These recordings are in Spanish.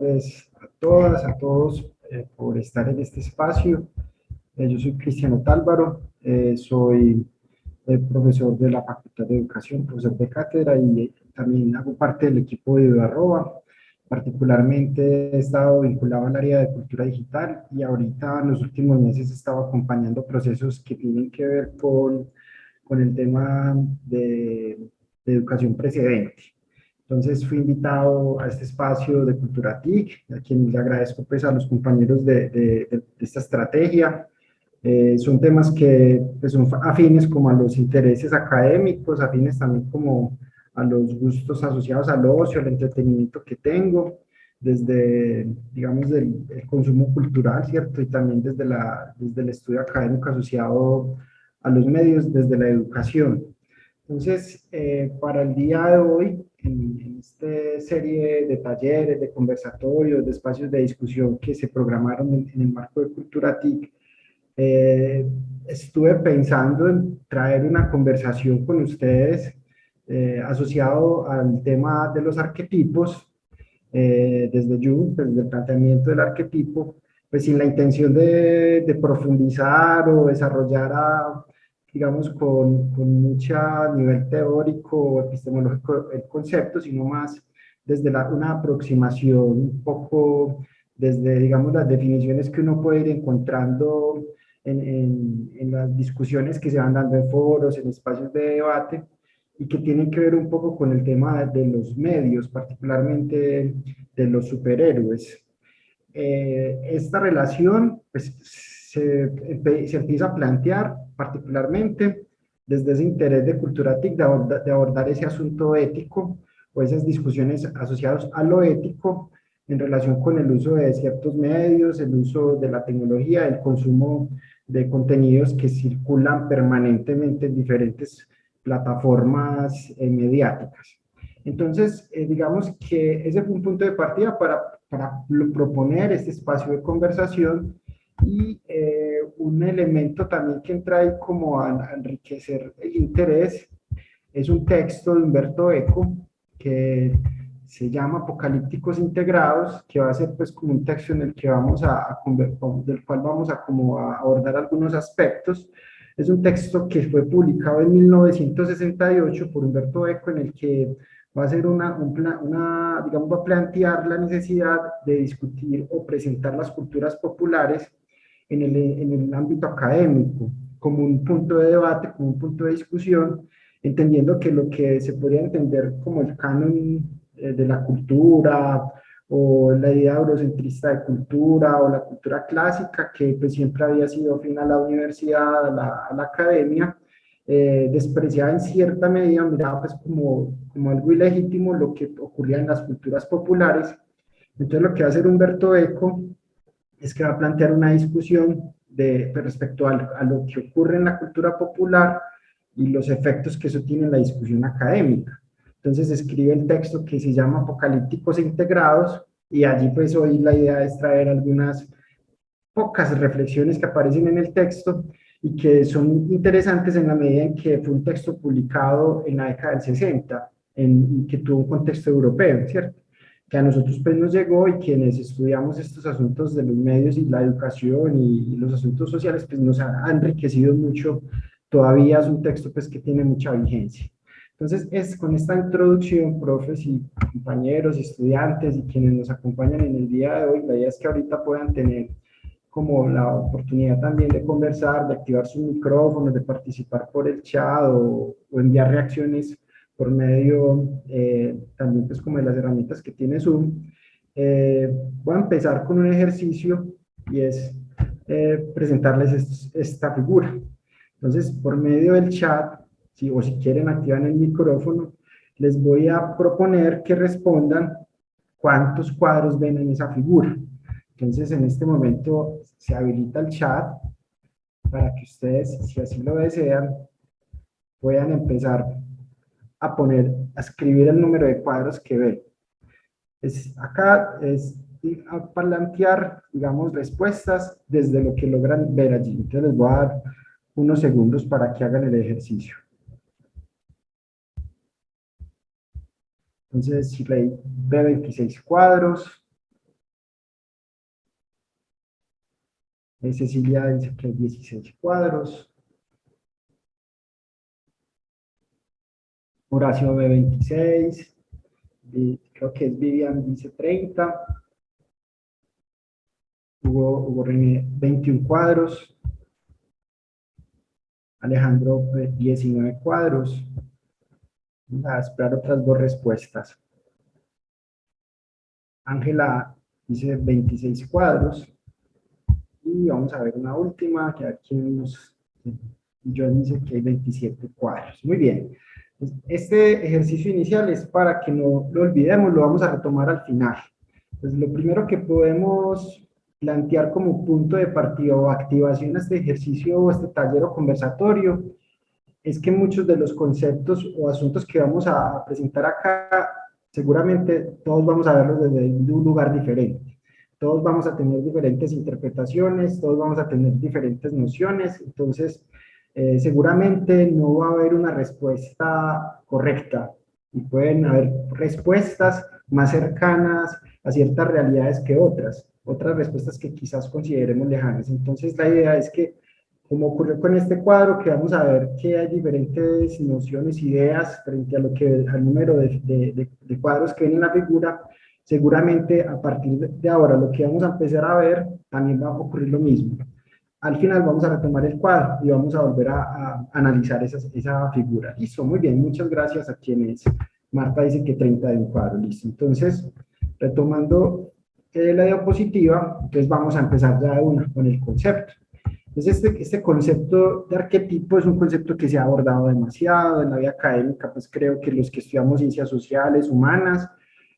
tardes a todas, a todos por estar en este espacio. Yo soy Cristiano Tálvaro, soy profesor de la Facultad de Educación, profesor de cátedra y también hago parte del equipo de EduArroba. Particularmente he estado vinculado al área de cultura digital y ahorita en los últimos meses he estado acompañando procesos que tienen que ver con el tema de educación precedente. Entonces fui invitado a este espacio de Cultura TIC, a quien le agradezco pues a los compañeros de esta estrategia. Son temas que pues, son afines como a los intereses académicos, afines también como a los gustos asociados al ocio, al entretenimiento que tengo, desde, digamos, el consumo cultural, ¿cierto? Y también desde el estudio académico asociado a los medios, desde la educación. Entonces, para el día de hoy, en esta serie de talleres, de conversatorios, de espacios de discusión que se programaron en el marco de Cultura TIC, estuve pensando en traer una conversación con ustedes asociado al tema de los arquetipos, desde Jung, desde el planteamiento del arquetipo, pues sin la intención de profundizar o desarrollar digamos, con mucho nivel teórico o epistemológico el concepto, sino más desde una aproximación un poco desde, digamos, las definiciones que uno puede ir encontrando en las discusiones que se van dando en foros, en espacios de debate, y que tienen que ver un poco con el tema de los medios, particularmente de los superhéroes. Esta relación pues, se empieza a plantear particularmente desde ese interés de Cultura TIC de abordar ese asunto ético o esas discusiones asociadas a lo ético en relación con el uso de ciertos medios, el uso de la tecnología, el consumo de contenidos que circulan permanentemente en diferentes plataformas mediáticas. Entonces, digamos que ese fue un punto de partida para proponer este espacio de conversación y un elemento también que entra ahí como a enriquecer el interés es un texto de Humberto Eco que se llama Apocalípticos Integrados, que va a ser pues como un texto en el que del cual vamos a como a abordar algunos aspectos. Es un texto que fue publicado en 1968 por Humberto Eco, en el que va a ser digamos, va a plantear la necesidad de discutir o presentar las culturas populares en el ámbito académico, como un punto de debate, como un punto de discusión, entendiendo que lo que se podría entender como el canon de la cultura o la idea eurocentrista de cultura o la cultura clásica, que pues siempre había sido afín a la universidad, a la academia, despreciaba en cierta medida, miraba pues como algo ilegítimo lo que ocurría en las culturas populares. Entonces lo que va a hacer Humberto Eco es que va a plantear una discusión respecto a lo que ocurre en la cultura popular y los efectos que eso tiene en la discusión académica. Entonces escribe el texto que se llama Apocalípticos e Integrados, y allí pues hoy la idea es traer algunas pocas reflexiones que aparecen en el texto y que son interesantes en la medida en que fue un texto publicado en la década del 60 y que tuvo un contexto europeo, ¿cierto? Que a nosotros pues nos llegó, y quienes estudiamos estos asuntos de los medios y la educación y los asuntos sociales pues nos ha enriquecido mucho. Todavía es un texto pues que tiene mucha vigencia. Entonces, con esta introducción, profes y compañeros, estudiantes y quienes nos acompañan en el día de hoy, la idea es que ahorita puedan tener como la oportunidad también de conversar, de activar sus micrófonos, de participar por el chat o enviar reacciones por medio también pues como de las herramientas que tiene Zoom. Voy a empezar con un ejercicio y es presentarles esta figura. Entonces, por medio del chat, o si quieren activar el micrófono, les voy a proponer que respondan cuántos cuadros ven en esa figura. Entonces, en este momento se habilita el chat para que ustedes, si así lo desean, puedan empezar a escribir el número de cuadros que ven. Acá es a plantear, digamos, respuestas desde lo que logran ver allí. Entonces, les voy a dar unos segundos para que hagan el ejercicio. Entonces, si ve 26 cuadros, Cecilia dice que 16 cuadros. Horacio ve 26. Creo que es Vivian, dice 30. Hugo René, 21 cuadros. Alejandro, 19 cuadros. Vamos a esperar otras dos respuestas. Ángela dice 26 cuadros. Y vamos a ver una última, que aquí nos... John dice que hay 27 cuadros. Muy bien. Este ejercicio inicial es para que no lo olvidemos, lo vamos a retomar al final. Entonces, lo primero que podemos plantear como punto de partida o activación a este ejercicio o este taller o conversatorio es que muchos de los conceptos o asuntos que vamos a presentar acá, seguramente todos vamos a verlos desde un lugar diferente. Todos vamos a tener diferentes interpretaciones, todos vamos a tener diferentes nociones, entonces seguramente no va a haber una respuesta correcta y pueden haber respuestas más cercanas a ciertas realidades que otras respuestas que quizás consideremos lejanas. Entonces la idea es que, como ocurrió con este cuadro, que vamos a ver que hay diferentes nociones, ideas frente a lo que, al número de cuadros que ven en la figura, seguramente a partir de ahora lo que vamos a empezar a ver también va a ocurrir lo mismo. Al final vamos a retomar el cuadro y vamos a volver a analizar esa figura. Listo, muy bien, muchas gracias a quienes. Marta dice que 30 de un cuadro, listo. Entonces, retomando la diapositiva, entonces vamos a empezar ya de una con el concepto. Entonces, este concepto de arquetipo es un concepto que se ha abordado demasiado en la vida académica, pues creo que los que estudiamos ciencias sociales, humanas,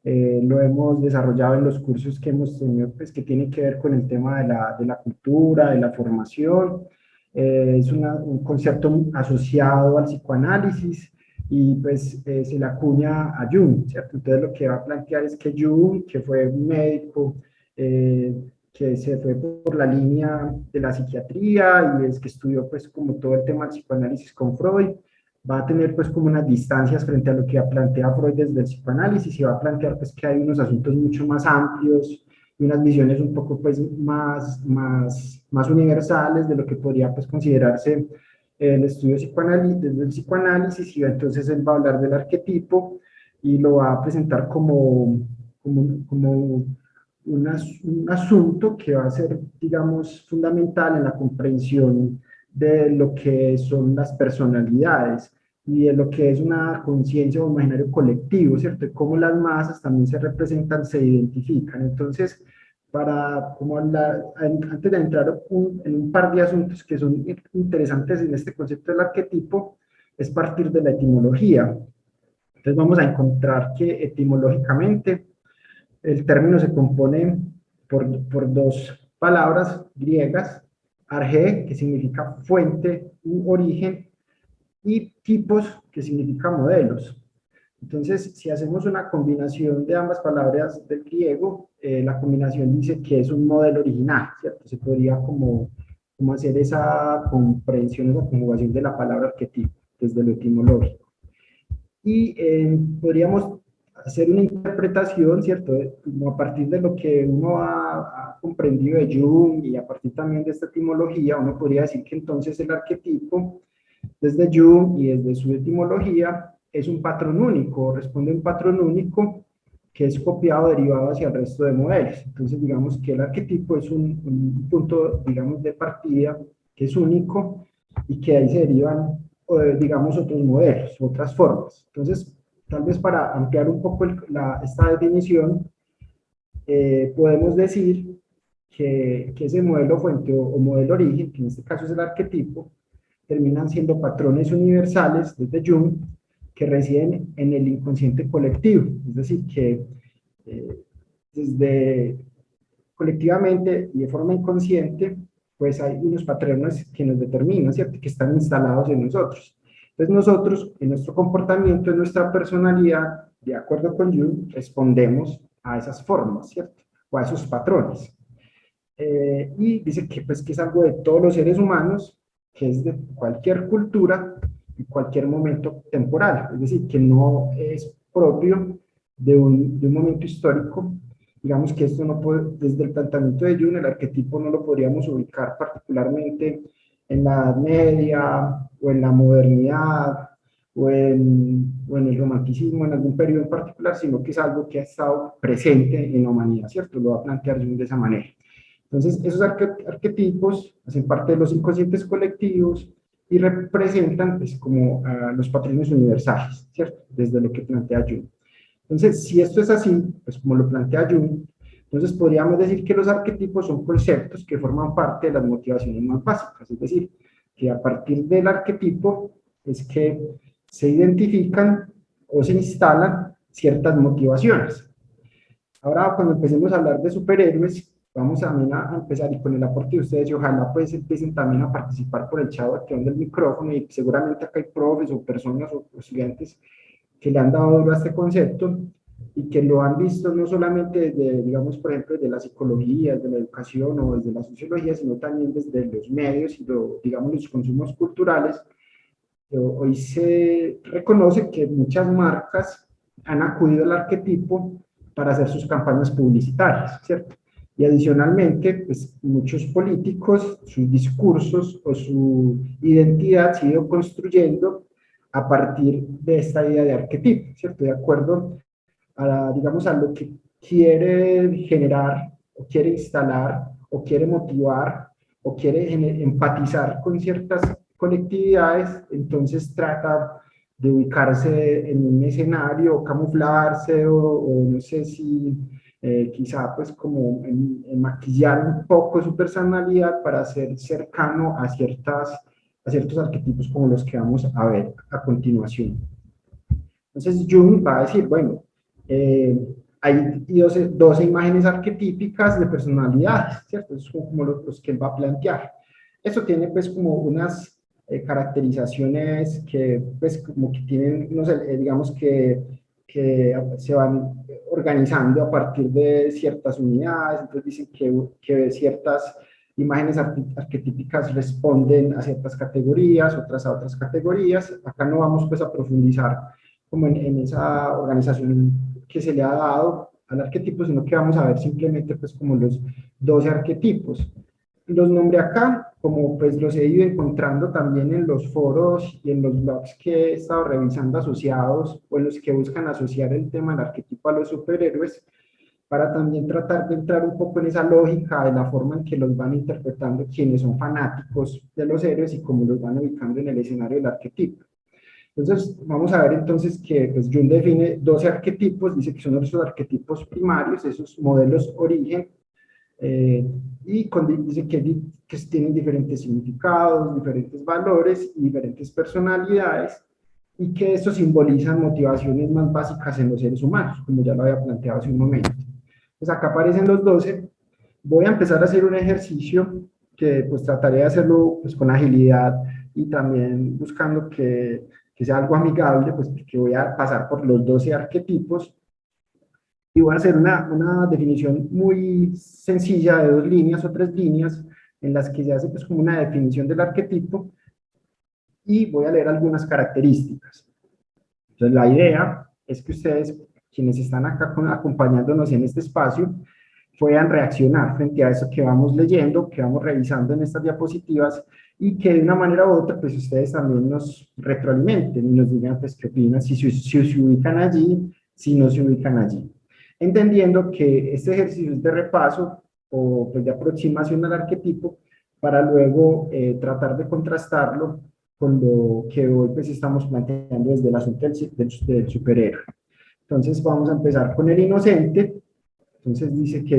lo hemos desarrollado en los cursos que hemos tenido, pues que tienen que ver con el tema de la cultura, de la formación. Es un concepto asociado al psicoanálisis y pues se le acuña a Jung, ¿cierto? Entonces lo que va a plantear es que Jung, que fue un médico, que se fue por la línea de la psiquiatría y es que estudió pues como todo el tema del psicoanálisis con Freud, va a tener pues como unas distancias frente a lo que plantea Freud desde el psicoanálisis y va a plantear pues que hay unos asuntos mucho más amplios y unas visiones un poco pues más universales de lo que podría pues considerarse el estudio desde el psicoanálisis y entonces él va a hablar del arquetipo y lo va a presentar como un asunto que va a ser, digamos, fundamental en la comprensión de lo que son las personalidades y de lo que es una conciencia o imaginario colectivo, ¿cierto? Y cómo las masas también se representan, se identifican. Entonces, antes de entrar en un par de asuntos que son interesantes en este concepto del arquetipo, es partir de la etimología. Entonces vamos a encontrar que etimológicamente el término se compone por dos palabras griegas, arge, que significa fuente u origen, y tipos, que significa modelos. Entonces, si hacemos una combinación de ambas palabras del griego, la combinación dice que es un modelo original, ¿cierto? Se podría como hacer esa comprensión, esa conjugación de la palabra arquetipo desde lo etimológico. Y podríamos hacer una interpretación, ¿cierto? Como a partir de lo que uno ha comprendido de Jung y a partir también de esta etimología, uno podría decir que entonces el arquetipo, desde Jung y desde su etimología, es un patrón único, responde a un patrón único que es copiado, derivado hacia el resto de modelos. Entonces, digamos que el arquetipo es un punto, digamos, de partida que es único y que ahí se derivan, digamos, otros modelos, otras formas. Entonces, tal vez para ampliar un poco esta definición, podemos decir que ese modelo fuente o modelo origen, que en este caso es el arquetipo, terminan siendo patrones universales desde Jung que residen en el inconsciente colectivo, es decir, que desde colectivamente y de forma inconsciente, pues hay unos patrones que nos determinan, ¿cierto? Que están instalados en nosotros. Entonces nosotros, en nuestro comportamiento, en nuestra personalidad, de acuerdo con Jung, respondemos a esas formas, ¿cierto? O a esos patrones. Y dice que, pues, que es algo de todos los seres humanos, que es de cualquier cultura y cualquier momento temporal, es decir, que no es propio de un momento histórico digamos que esto no puede, desde el planteamiento de Jung, el arquetipo no lo podríamos ubicar particularmente en la Edad Media o en la modernidad o en el romanticismo, en algún periodo en particular, sino que es algo que ha estado presente en la humanidad, ¿cierto? Lo va a plantear Jung de esa manera. Entonces, esos arquetipos hacen parte de los inconscientes colectivos y representan pues, como los patrones universales, ¿cierto? Desde lo que plantea Jung. Entonces, si esto es así, pues como lo plantea Jung, entonces podríamos decir que los arquetipos son conceptos que forman parte de las motivaciones más básicas, es decir, que a partir del arquetipo es que se identifican o se instalan ciertas motivaciones. Ahora, cuando empecemos a hablar de superhéroes, vamos también a empezar y con el aporte de ustedes y ojalá pues empiecen también a participar por el chat activando el micrófono y seguramente acá hay profes o personas o estudiantes que le han dado duro a este concepto y que lo han visto no solamente desde, digamos, por ejemplo, desde la psicología, desde la educación o desde la sociología, sino también desde los medios y, digamos, los consumos culturales. Hoy se reconoce que muchas marcas han acudido al arquetipo para hacer sus campañas publicitarias, ¿cierto? Y adicionalmente, pues muchos políticos, sus discursos o su identidad se ha ido construyendo a partir de esta idea de arquetipo, ¿cierto? De acuerdo a, digamos, a lo que quiere generar, o quiere instalar, o quiere motivar, o quiere empatizar con ciertas colectividades, entonces trata de ubicarse en un escenario, camuflarse, o no sé si quizá pues como en maquillar un poco su personalidad para ser cercano a ciertos arquetipos como los que vamos a ver a continuación. Entonces Jung va a decir, bueno, hay 12 imágenes arquetípicas de personalidades, ¿cierto? Esos son como los que él va a plantear. Eso tiene pues como unas caracterizaciones que pues como que tienen, no sé, digamos que se van organizando a partir de ciertas unidades, entonces dicen que ciertas imágenes arquetípicas responden a ciertas categorías, otras a otras categorías. Acá no vamos pues a profundizar como en esa organización que se le ha dado al arquetipo, sino que vamos a ver simplemente pues como los 12 arquetipos. Los nombré acá, como pues los he ido encontrando también en los foros y en los blogs que he estado revisando asociados o en los que buscan asociar el tema del arquetipo a los superhéroes, para también tratar de entrar un poco en esa lógica de la forma en que los van interpretando quienes son fanáticos de los héroes y cómo los van ubicando en el escenario del arquetipo. Entonces, vamos a ver entonces que pues, Jung define 12 arquetipos, dice que son esos arquetipos primarios, esos modelos origen, y dice que tienen diferentes significados, diferentes valores y diferentes personalidades, y que esto simboliza motivaciones más básicas en los seres humanos, como ya lo había planteado hace un momento. Pues acá aparecen los 12. Voy a empezar a hacer un ejercicio que pues trataré de hacerlo pues, con agilidad y también buscando que sea algo amigable, pues que voy a pasar por los 12 arquetipos y voy a hacer una definición muy sencilla de 2 líneas o 3 líneas en las que se hace pues como una definición del arquetipo y voy a leer algunas características. Entonces la idea es que ustedes, quienes están acá acompañándonos en este espacio, puedan reaccionar frente a eso que vamos leyendo, que vamos revisando en estas diapositivas y que de una manera u otra, pues ustedes también nos retroalimenten y nos digan, pues, qué opinan, si se ubican allí, si no se ubican allí. Entendiendo que este ejercicio es de repaso o pues, de aproximación al arquetipo para luego tratar de contrastarlo con lo que hoy pues estamos planteando desde el asunto del superhéroe. Entonces vamos a empezar con el inocente. Entonces dice que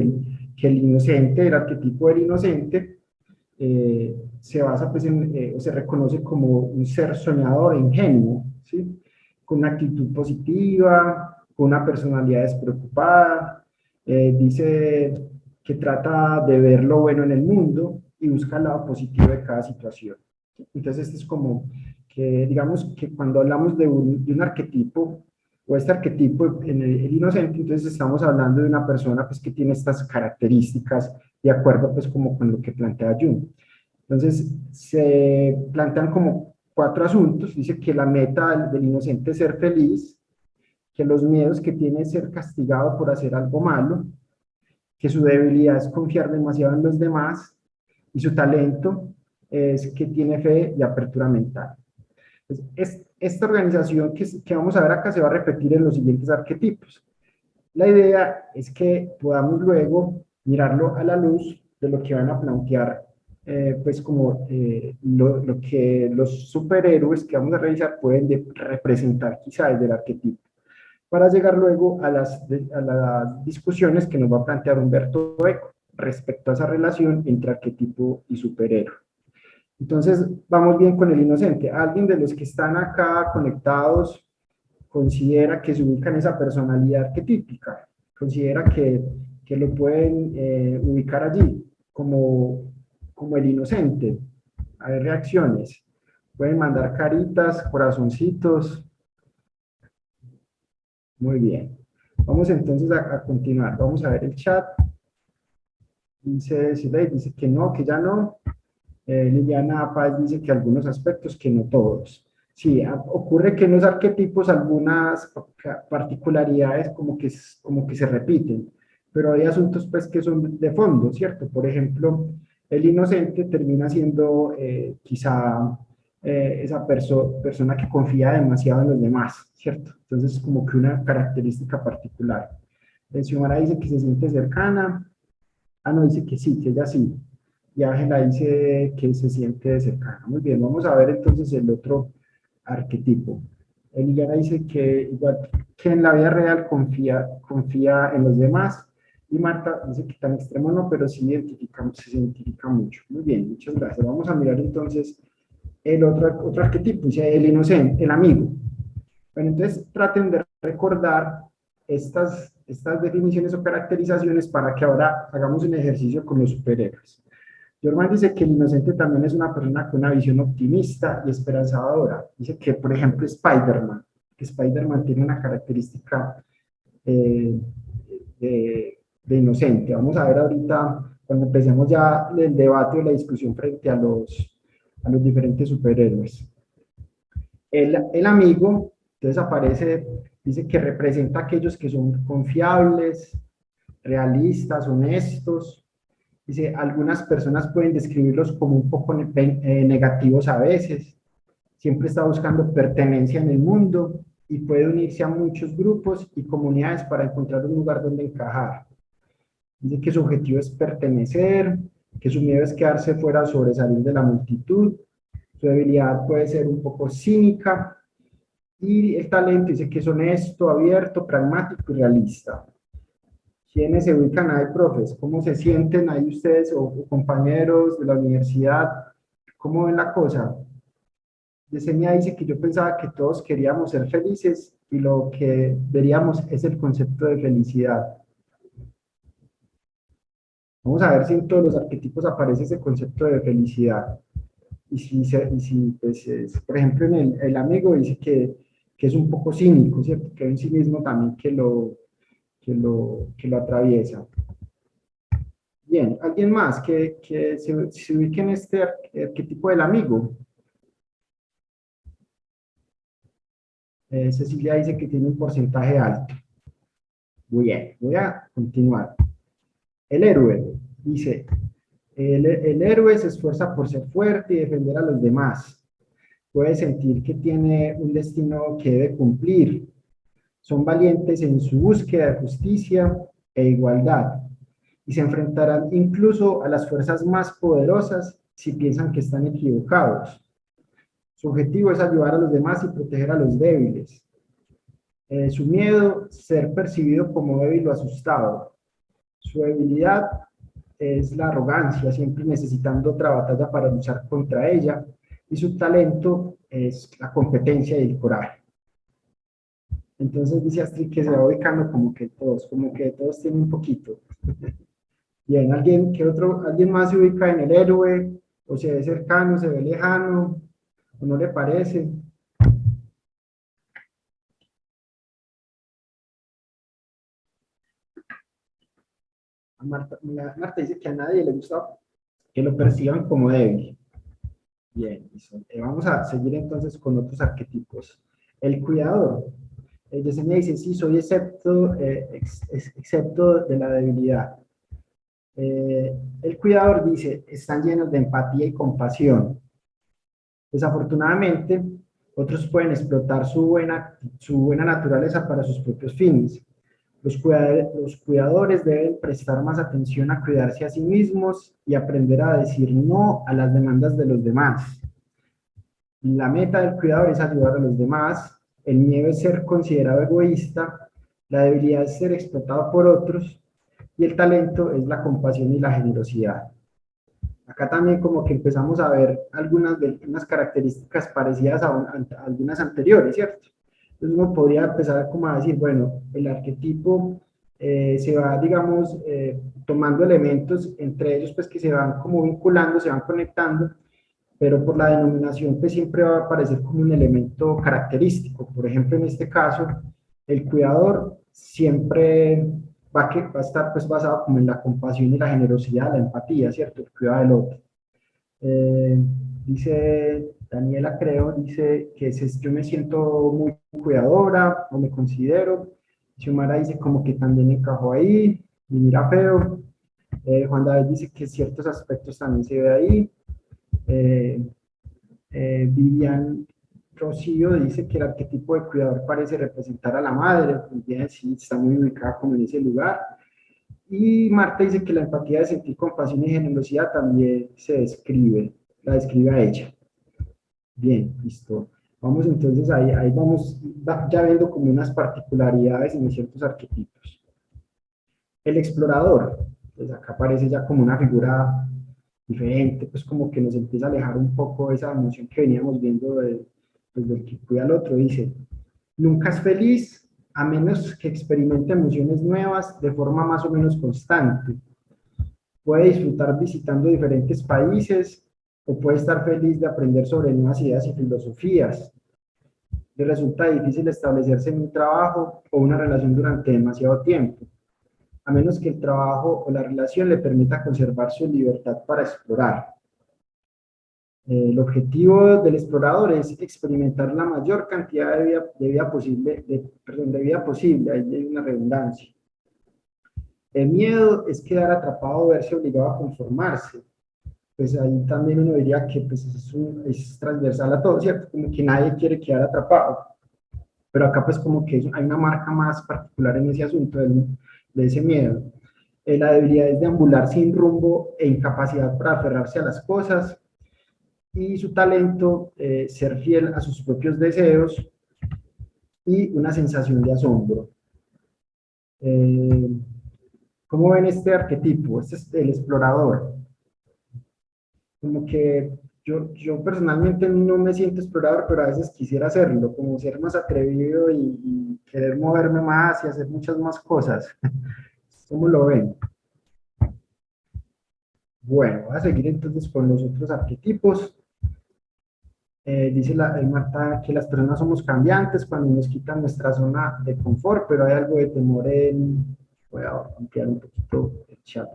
el inocente, el arquetipo del inocente, se basa pues o se reconoce como un ser soñador e ingenuo, ¿sí? Con una actitud positiva, con una personalidad despreocupada, dice que trata de ver lo bueno en el mundo y busca el lado positivo de cada situación. Entonces este es como que digamos que cuando hablamos de un arquetipo, o este arquetipo en el inocente, entonces estamos hablando de una persona pues que tiene estas características de acuerdo pues como con lo que plantea Jung. Entonces se plantean como 4 asuntos, dice que la meta del inocente es ser feliz, que los miedos que tiene es ser castigado por hacer algo malo, que su debilidad es confiar demasiado en los demás y su talento es que tiene fe y apertura mental. Entonces, esta organización que vamos a ver acá se va a repetir en los siguientes arquetipos. La idea es que podamos luego mirarlo a la luz de lo que van a plantear, pues como lo que los superhéroes que vamos a revisar pueden representar quizá desde el arquetipo, para llegar luego a las discusiones que nos va a plantear Humberto Eco respecto a esa relación entre arquetipo y superhéroe. Entonces, vamos bien con el inocente. ¿Alguien de los que están acá conectados considera que se ubica en esa personalidad arquetípica? ¿Considera que lo pueden ubicar allí como el inocente? A ver, reacciones. Pueden mandar caritas, corazoncitos. Muy bien. Vamos entonces a continuar. Vamos a ver el chat. Dice que no, que ya no. Liliana Paz dice que algunos aspectos, que no todos. Sí, ocurre que en los arquetipos algunas particularidades como que se repiten, pero hay asuntos pues que son de fondo, ¿cierto? Por ejemplo, el inocente termina siendo quizá esa persona que confía demasiado en los demás, ¿cierto? Entonces, como que una característica particular. Xiomara dice que se siente cercana. Ah, no, dice que sí, que ella sí. Y Ángela dice que se siente cercana. Muy bien, vamos a ver entonces el otro arquetipo. Liliana dice que igual que en la vida real confía en los demás. Y Marta dice que tan extremo no, pero sí se identifica mucho. Muy bien, muchas gracias. Vamos a mirar entonces el otro arquetipo, dice el inocente, el amigo. Bueno, entonces traten de recordar estas definiciones o caracterizaciones para que ahora hagamos un ejercicio con los superhéroes. Jorman dice que el inocente también es una persona con una visión optimista y esperanzadora. Dice que, por ejemplo, que Spider-Man tiene una característica eh, de inocente. Vamos a ver ahorita, cuando empecemos ya el debate o la discusión frente a los diferentes superhéroes. El amigo, entonces aparece, dice que representa a aquellos que son confiables, realistas, honestos. Dice, algunas personas pueden describirlos como un poco negativos a veces. Siempre está buscando pertenencia en el mundo y puede unirse a muchos grupos y comunidades para encontrar un lugar donde encajar. Dice que su objetivo es pertenecer, que su miedo es quedarse fuera, sobresalir de la multitud. Su debilidad puede ser un poco cínica. Y el talento dice que es honesto, abierto, pragmático y realista. ¿Quiénes se ubican ahí, profes? ¿Cómo se sienten ahí ustedes o compañeros de la universidad? ¿Cómo ven la cosa? Yesenia dice que yo pensaba que todos queríamos ser felices y lo que veríamos es el concepto de felicidad. Vamos a ver si en todos los arquetipos aparece ese concepto de felicidad. Y si pues, por ejemplo, en el amigo dice que es un poco cínico, ¿cierto? Que hay un cinismo también que lo atraviesa. Bien, ¿alguien más que se ubique en este arquetipo del amigo? Cecilia dice que tiene un porcentaje alto. Muy bien, voy a continuar. El héroe dice, el héroe se esfuerza por ser fuerte y defender a los demás. Puede sentir que tiene un destino que debe cumplir. Son valientes en su búsqueda de justicia e igualdad y se enfrentarán incluso a las fuerzas más poderosas si piensan que están equivocados. Su objetivo es ayudar a los demás y proteger a los débiles. Su miedo, ser percibido como débil o asustado. Su debilidad es la arrogancia, siempre necesitando otra batalla para luchar contra ella. Y su talento es la competencia y el coraje. Entonces dice Astrid que se va ubicando como que todos tienen un poquito. Bien, ¿alguien más se ubica en el héroe? ¿O se ve cercano, se ve lejano? ¿O no le parece? Marta dice que a nadie le gusta que lo perciban como débil. Bien, vamos a seguir entonces con otros arquetipos. El cuidador. Yesenia dice, sí, soy excepto de la debilidad. El cuidador dice, están llenos de empatía y compasión. Desafortunadamente, otros pueden explotar su buena naturaleza para sus propios fines. Los cuidadores deben prestar más atención a cuidarse a sí mismos y aprender a decir no a las demandas de los demás. La meta del cuidador es ayudar a los demás, el miedo es ser considerado egoísta, la debilidad es ser explotado por otros y el talento es la compasión y la generosidad. Acá también como que empezamos a ver unas características parecidas a algunas anteriores, ¿cierto? Entonces uno podría empezar como a decir, bueno, el arquetipo se va, digamos, tomando elementos, entre ellos pues que se van como vinculando, se van conectando, pero por la denominación pues siempre va a aparecer como un elemento característico. Por ejemplo, en este caso, el cuidador siempre va a estar pues basado como en la compasión y la generosidad, la empatía, ¿cierto? El cuidado del otro. Eh, Dice Daniela, creo, dice que yo me siento muy cuidadora, o me considero. Xiomara dice como que también encajó ahí, y mira feo. Juan David dice que ciertos aspectos también se ve ahí. Eh, Vivian Rocío dice que el arquetipo de cuidador parece representar a la madre, pues bien, sí, está muy ubicada como en ese lugar. Y Marta dice que la empatía de sentir compasión y generosidad también se describe, la describe a ella. Bien, listo. Vamos entonces ahí vamos ya viendo como unas particularidades en ciertos arquetipos. El explorador, pues acá aparece ya como una figura diferente, pues como que nos empieza a alejar un poco esa emoción que veníamos viendo pues del que cuida al otro. Dice, nunca es feliz a menos que experimente emociones nuevas de forma más o menos constante. Puede disfrutar visitando diferentes países o puede estar feliz de aprender sobre nuevas ideas y filosofías. Le resulta difícil establecerse en un trabajo o una relación durante demasiado tiempo, a menos que el trabajo o la relación le permita conservar su libertad para explorar. El objetivo del explorador es experimentar la mayor cantidad de vida posible, de vida posible, ahí hay una redundancia. El miedo es quedar atrapado o verse obligado a conformarse. Pues ahí también uno diría que pues, es transversal a todo, ¿cierto? Como que nadie quiere quedar atrapado. Pero acá pues como que hay una marca más particular en ese asunto de ese miedo. La debilidad es deambular sin rumbo e incapacidad para aferrarse a las cosas. Y su talento, ser fiel a sus propios deseos y una sensación de asombro. Eh, ¿Cómo ven este arquetipo? Este es el explorador. Como que yo personalmente no me siento explorador, pero a veces quisiera hacerlo, como ser más atrevido y querer moverme más y hacer muchas más cosas. ¿Cómo lo ven? Bueno, voy a seguir entonces con los otros arquetipos. Dice Marta que las personas somos cambiantes cuando nos quitan nuestra zona de confort, pero hay algo de temor en... Voy a ampliar un poquito el chat.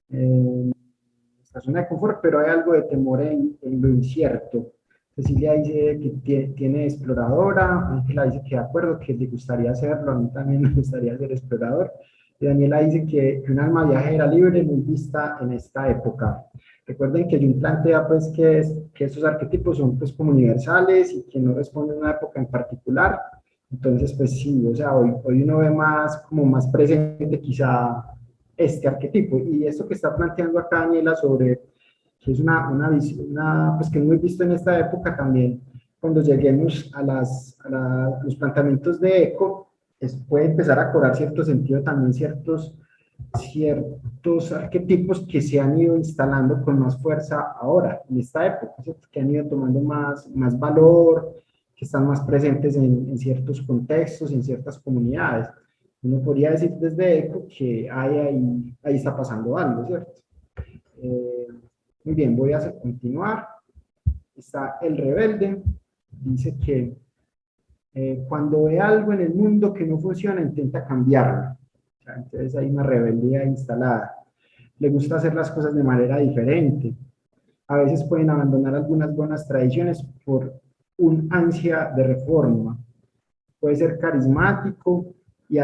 Nuestra zona de confort, pero hay algo de temor en lo incierto. Cecilia dice que tiene exploradora, Ángela dice que de acuerdo, que le gustaría hacerlo, a mí también me gustaría ser explorador. Y Daniela dice que un alma viajera libre muy vista en esta época. Recuerden que Jung plantea pues que estos arquetipos son pues como universales y que no responden a una época en particular. Entonces pues sí, o sea, hoy uno ve más como más presente quizá este arquetipo. Y esto que está planteando acá Daniela sobre que es una visión, pues que es muy visto en esta época también, cuando lleguemos a los planteamientos de eco, puede empezar a cobrar cierto sentido también ciertos arquetipos que se han ido instalando con más fuerza ahora, en esta época, ¿cierto? Que han ido tomando más valor, que están más presentes en ciertos contextos, en ciertas comunidades. Uno podría decir desde ECO que ahí está pasando algo, ¿cierto? Muy bien, voy a continuar. Está el rebelde, dice que cuando ve algo en el mundo que no funciona, intenta cambiarlo. O sea, entonces hay una rebeldía instalada. Le gusta hacer las cosas de manera diferente. A veces pueden abandonar algunas buenas tradiciones por un ansia de reforma. Puede ser carismático, y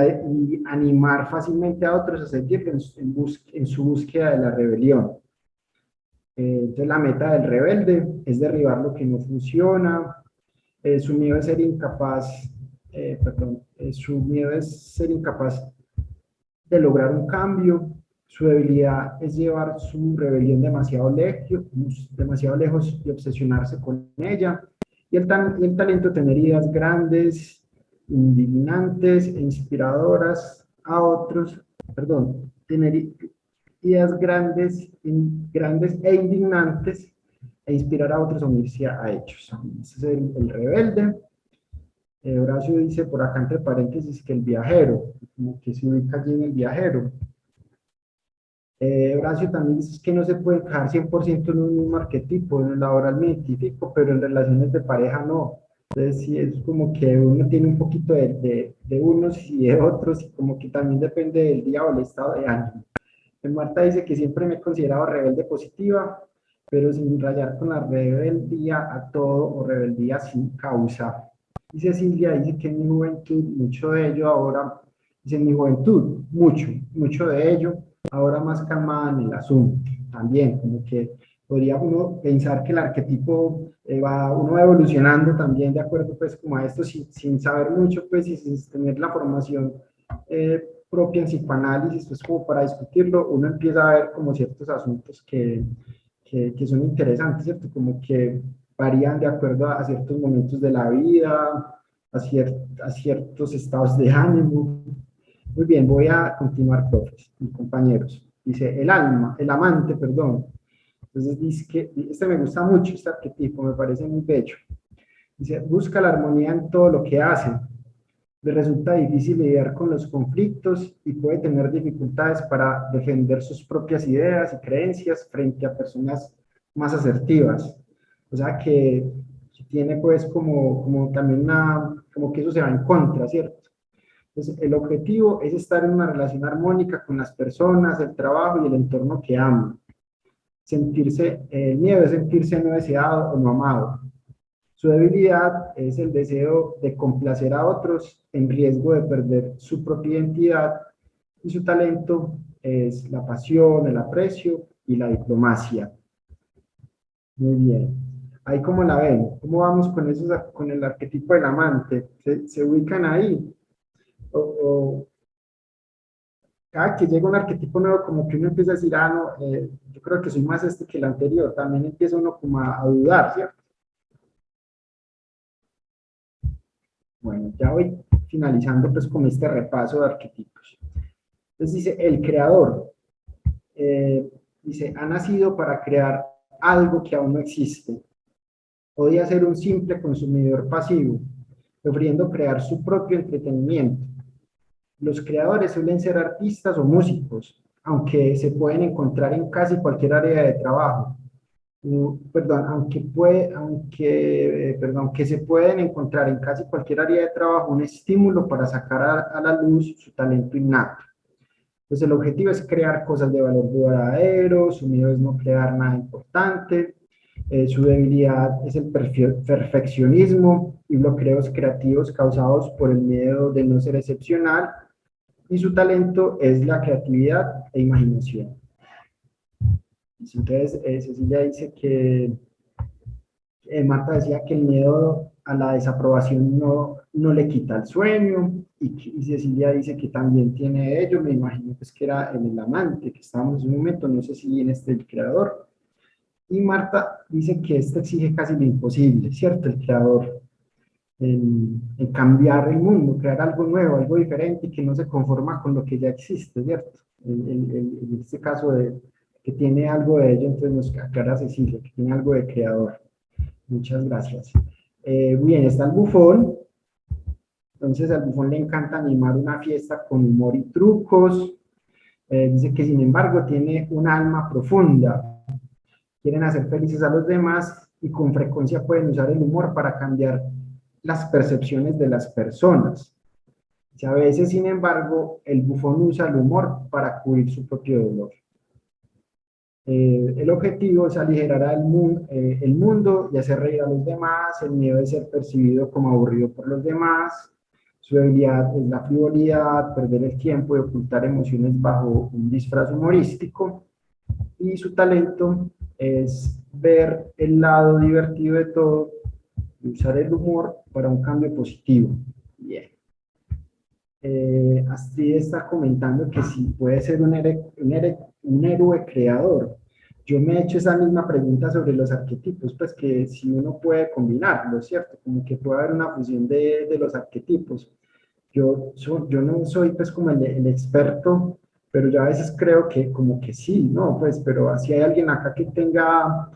animar fácilmente a otros a seguir en su búsqueda de la rebelión. Entonces la meta del rebelde es derribar lo que no funciona, su miedo es ser incapaz, su miedo es ser incapaz de lograr un cambio, su debilidad es llevar su rebelión demasiado lejos y obsesionarse con ella, y el talento tener ideas grandes, indignantes e inspiradoras a otros, tener ideas grandes e indignantes e inspirar a otros a unirse a ellos. Ese es el rebelde. Horacio dice por acá entre paréntesis que el viajero, como que se ubica allí en el viajero. Horacio también dice que no se puede encajar 100% en un mismo arquetipo, en el laboral me identifico, pero en relaciones de pareja no. Entonces sí, es como que uno tiene un poquito de unos y de otros, y como que también depende del día o el estado de ánimo. Marta dice que siempre me he considerado rebelde positiva, pero sin rayar con la rebeldía a todo o rebeldía sin causa. Y Cecilia dice que en mi juventud, mucho de ello ahora, dice en mi juventud, mucho de ello, ahora más calmada en el asunto. También, como que podría uno pensar que el arquetipo uno va evolucionando también de acuerdo pues como a esto, sin saber mucho pues y sin tener la formación propia en psicoanálisis, pues como para discutirlo, uno empieza a ver como ciertos asuntos que son interesantes, ¿cierto? Como que varían de acuerdo a ciertos momentos de la vida, a ciertos estados de ánimo. Muy bien, voy a continuar, profes y compañeros. Dice, el amante, perdón. Entonces dice que, este me gusta mucho, este arquetipo, me parece muy bello. Dice, busca la armonía en todo lo que hace. Le resulta difícil lidiar con los conflictos y puede tener dificultades para defender sus propias ideas y creencias frente a personas más asertivas. O sea que tiene pues como también como que eso se va en contra, ¿cierto? Entonces, el objetivo es estar en una relación armónica con las personas, el trabajo y el entorno que ama. El miedo es sentirse no deseado o no amado. Su debilidad es el deseo de complacer a otros en riesgo de perder su propia identidad, y su talento es la pasión, el aprecio y la diplomacia. Muy bien. Ahí como la ven, ¿cómo vamos con el arquetipo del amante? ¿Se ubican ahí? O cada que llega un arquetipo nuevo, como que uno empieza a decir, no, yo creo que soy más este que el anterior, también empieza uno como a dudar, ¿cierto? Bueno, ya voy finalizando pues con este repaso de arquetipos. Entonces dice, el creador, eh, dice, ha nacido para crear algo que aún no existe. Podía ser un simple consumidor pasivo, prefiriendo crear su propio entretenimiento. Los creadores suelen ser artistas o músicos, aunque se pueden encontrar en casi cualquier área de trabajo. Que se pueden encontrar en casi cualquier área de trabajo un estímulo para sacar a la luz su talento innato. Entonces el objetivo es crear cosas de valor duradero, su miedo es no crear nada importante, su debilidad es el perfeccionismo y bloqueos creativos causados por el miedo de no ser excepcional, y su talento es la creatividad e imaginación. Entonces, Cecilia dice que Marta decía que el miedo a la desaprobación no le quita el sueño, y Cecilia dice que también tiene ello, me imagino pues que era en el amante, que estábamos en un momento, no sé si en este el creador, y Marta dice que este exige casi lo imposible, ¿cierto? El creador, en cambiar el mundo, crear algo nuevo, algo diferente, y que no se conforma con lo que ya existe, ¿cierto? En este caso que tiene algo de ello, entonces nos aclara Cecilia, que tiene algo de creador. Muchas gracias. Bien, está el bufón. Entonces al bufón le encanta animar una fiesta con humor y trucos. Dice que sin embargo tiene un alma profunda. Quieren hacer felices a los demás y con frecuencia pueden usar el humor para cambiar las percepciones de las personas. Y a veces, sin embargo, el bufón usa el humor para cubrir su propio dolor. El objetivo es aligerar el mundo y hacer reír a los demás, el miedo de ser percibido como aburrido por los demás, Su debilidad es la frivolidad, perder el tiempo y ocultar emociones bajo un disfraz humorístico. Y su talento es ver el lado divertido de todo y usar el humor para un cambio positivo. Bien. Astrid está comentando que si puede ser un héroe creador. Yo me he hecho esa misma pregunta sobre los arquetipos, pues que si uno puede combinarlos, ¿cierto? Como que puede haber una fusión de los arquetipos. Yo no soy pues como el experto, pero yo a veces creo que como que sí, ¿no? Pues, pero si hay alguien acá que tenga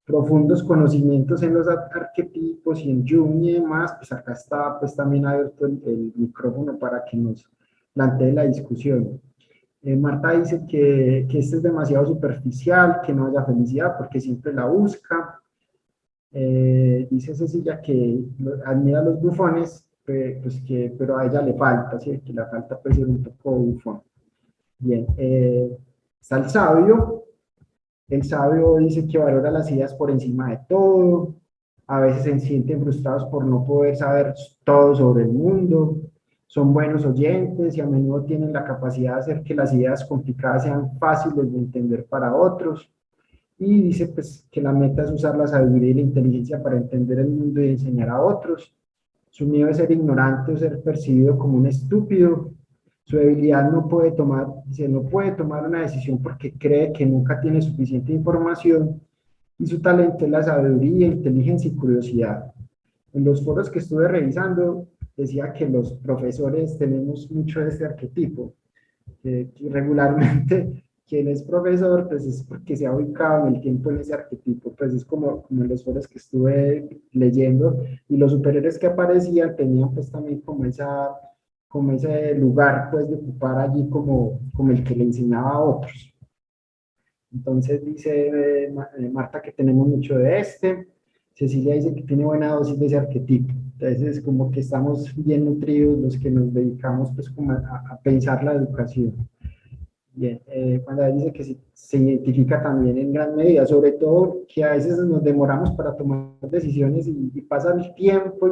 profundos conocimientos en los arquetipos y en Jung y demás, pues acá está pues también abierto el micrófono para que nos plantee la discusión. Marta dice que este es demasiado superficial, que no haya felicidad porque siempre la busca. Dice Cecilia que admira a los bufones, pues pero a ella le falta, ¿sí? Que le falta pues ser un poco bufón. Bien, está el sabio dice que valora las ideas por encima de todo, a veces se sienten frustrados por no poder saber todo sobre el mundo, son buenos oyentes y a menudo tienen la capacidad de hacer que las ideas complicadas sean fáciles de entender para otros. Y dice pues que la meta es usar la sabiduría y la inteligencia para entender el mundo y enseñar a otros. Su miedo es ser ignorante o ser percibido como un estúpido. Su debilidad no puede tomar, dice, no puede tomar una decisión porque cree que nunca tiene suficiente información. Y su talento es la sabiduría, inteligencia y curiosidad. En los foros que estuve revisando, decía que los profesores tenemos mucho de este arquetipo, que regularmente quien es profesor, pues es porque se ha ubicado en el tiempo en ese arquetipo, pues es como en los foros que estuve leyendo, y los superhéroes que aparecían tenían pues también como ese lugar pues de ocupar allí como el que le enseñaba a otros. Entonces dice Marta que tenemos mucho de este, Cecilia dice que tiene buena dosis de ese arquetipo. Entonces, como que estamos bien nutridos los que nos dedicamos pues como a pensar la educación. Bien, cuando ella dice que se identifica también en gran medida, sobre todo que a veces nos demoramos para tomar decisiones y pasa el tiempo y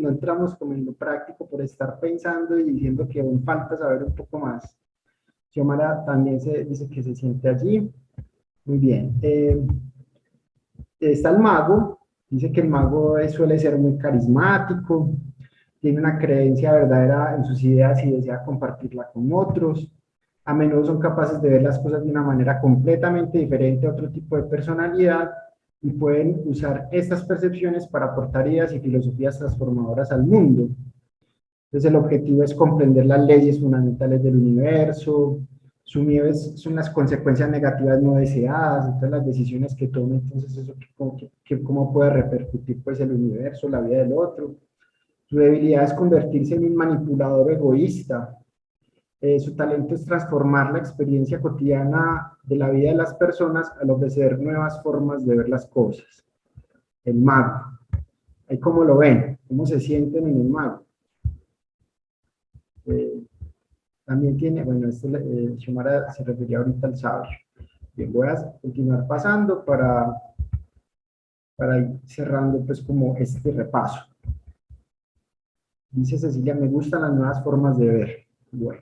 no entramos como en lo práctico por estar pensando y diciendo que aún falta saber un poco más. Xiomara también dice que se siente allí. Muy bien. Está el mago, dice que el mago suele ser muy carismático, tiene una creencia verdadera en sus ideas y desea compartirla con otros. A menudo son capaces de ver las cosas de una manera completamente diferente a otro tipo de personalidad y pueden usar estas percepciones para aportar ideas y filosofías transformadoras al mundo. Entonces el objetivo es comprender las leyes fundamentales del universo, su miedo son las consecuencias negativas no deseadas, entonces las decisiones que tome, entonces eso cómo puede repercutir pues el universo, la vida del otro. Su debilidad es convertirse en un manipulador egoísta. Su talento es transformar la experiencia cotidiana de la vida de las personas al ofrecer nuevas formas de ver las cosas. El mago. Ahí cómo lo ven, cómo se sienten en el mago. También tiene, bueno, Xiomara se refería ahorita al sabio. Bien, voy a continuar pasando para ir cerrando pues como este repaso. Dice Cecilia, me gustan las nuevas formas de ver. Bueno,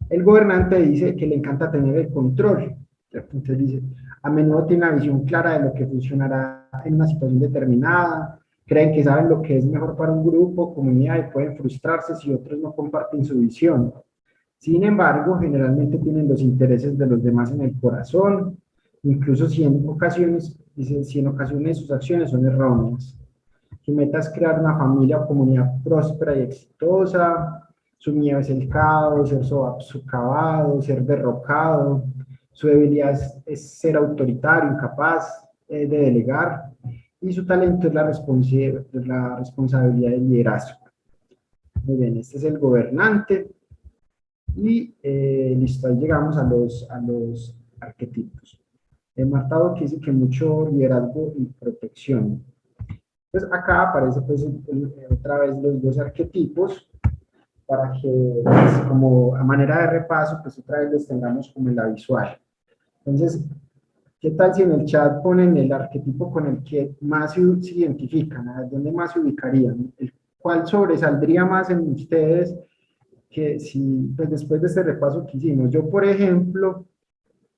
el gobernante dice que le encanta tener el control. Entonces dice, a menudo tiene una visión clara de lo que funcionará en una situación determinada, creen que saben lo que es mejor para un grupo, comunidad y pueden frustrarse si otros no comparten su visión. Sin embargo, generalmente tienen los intereses de los demás en el corazón, incluso si en ocasiones, dice, si en ocasiones sus acciones son erróneas. Su meta es crear una familia o comunidad próspera y exitosa. Su miedo es el caos, ser socavado, ser derrocado. Su debilidad es ser autoritario, incapaz de delegar. Y su talento es la responsabilidad del liderazgo. Muy bien, este es el gobernante. Y listo, ahí llegamos a los arquetipos. Marta que dice que mucho liderazgo y protección. Entonces acá aparece pues otra vez los dos arquetipos para que pues, como a manera de repaso pues otra vez los tengamos como en la visual. Entonces, ¿qué tal si en el chat ponen el arquetipo con el que más se identifican? ¿A dónde más se ubicarían? ¿cuál sobresaldría más en ustedes que si, pues después de este repaso que hicimos? Yo, por ejemplo,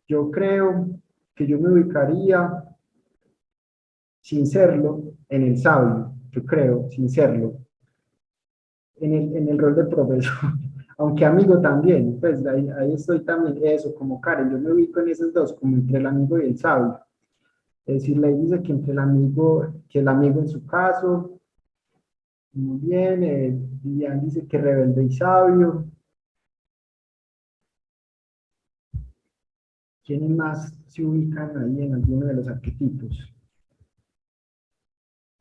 yo creo que yo me ubicaría, sin serlo, en el sabio, yo creo, sin serlo, en el rol de profesor, aunque amigo también, pues ahí estoy también, eso, como Karen, yo me ubico en esos dos, como entre el amigo y el sabio. Es decir, le dice que entre el amigo, que el amigo en su caso, muy bien, Vivian dice que rebelde y sabio. ¿Quiénes más se ubican ahí en alguno de los arquetipos?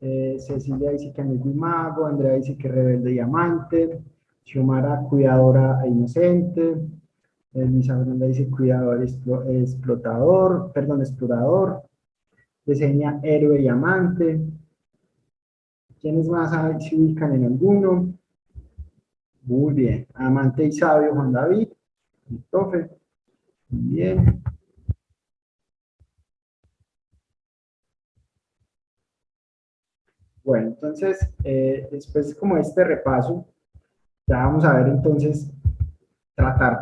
Cecilia dice que amigo y mago, Andrea dice que rebelde y amante, Xiomara cuidadora e inocente, Luisa Fernanda dice cuidador explotador, perdón, explorador, Yesenia héroe y amante. ¿Quiénes más se ubican en alguno? Muy bien, amante y sabio Juan David, el profe, muy bien. Bueno, entonces, después como este repaso, ya vamos a ver entonces, tratar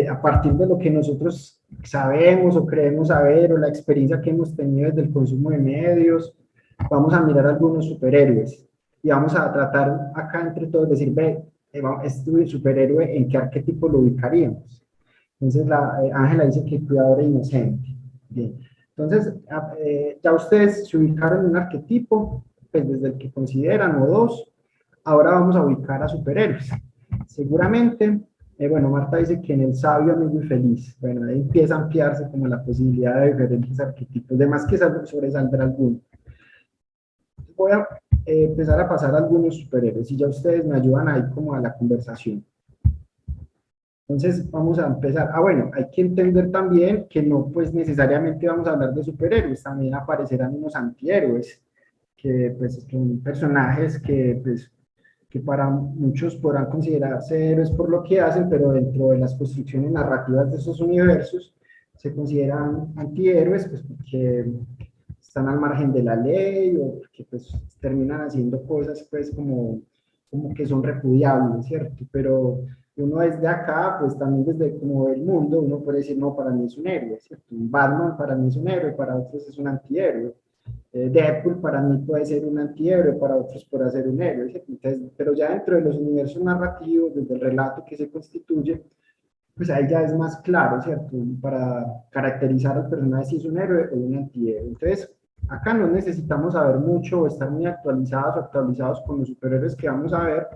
a partir de lo que nosotros sabemos o creemos saber o la experiencia que hemos tenido desde el consumo de medios, vamos a mirar algunos superhéroes y vamos a tratar acá entre todos decir, ve, este superhéroe, ¿en qué arquetipo lo ubicaríamos? Entonces, Ángela dice que cuidador e inocente. Bien. Entonces, ya ustedes se ubicaron en un arquetipo, pues desde el que consideran, o dos. Ahora vamos a ubicar a superhéroes. Seguramente, bueno, Marta dice que en el sabio, amigo y feliz. Bueno, ahí empieza a ampliarse como la posibilidad de diferentes arquetipos, de más que sobresaldrá alguno. Voy a empezar a pasar a algunos superhéroes y ya ustedes me ayudan ahí como a la conversación. Entonces vamos a empezar. Bueno, hay que entender también que no pues necesariamente vamos a hablar de superhéroes, también aparecerán unos antihéroes, que pues son personajes que pues que para muchos podrán considerarse héroes por lo que hacen, pero dentro de las construcciones narrativas de esos universos se consideran antihéroes, pues porque están al margen de la ley o porque pues terminan haciendo cosas pues como que son repudiables, ¿cierto? Pero uno desde acá, pues también desde como el mundo, uno puede decir, no, para mí es un héroe, ¿cierto? Un Batman para mí es un héroe, para otros es un antihéroe. Deadpool para mí puede ser un antihéroe, para otros puede ser un héroe, ¿cierto? Entonces, pero ya dentro de los universos narrativos, desde el relato que se constituye, pues ahí ya es más claro, ¿cierto? Para caracterizar al personaje si es un héroe o un antihéroe. Entonces, acá no necesitamos saber mucho o estar muy actualizados o actualizados con los superhéroes que vamos a ver,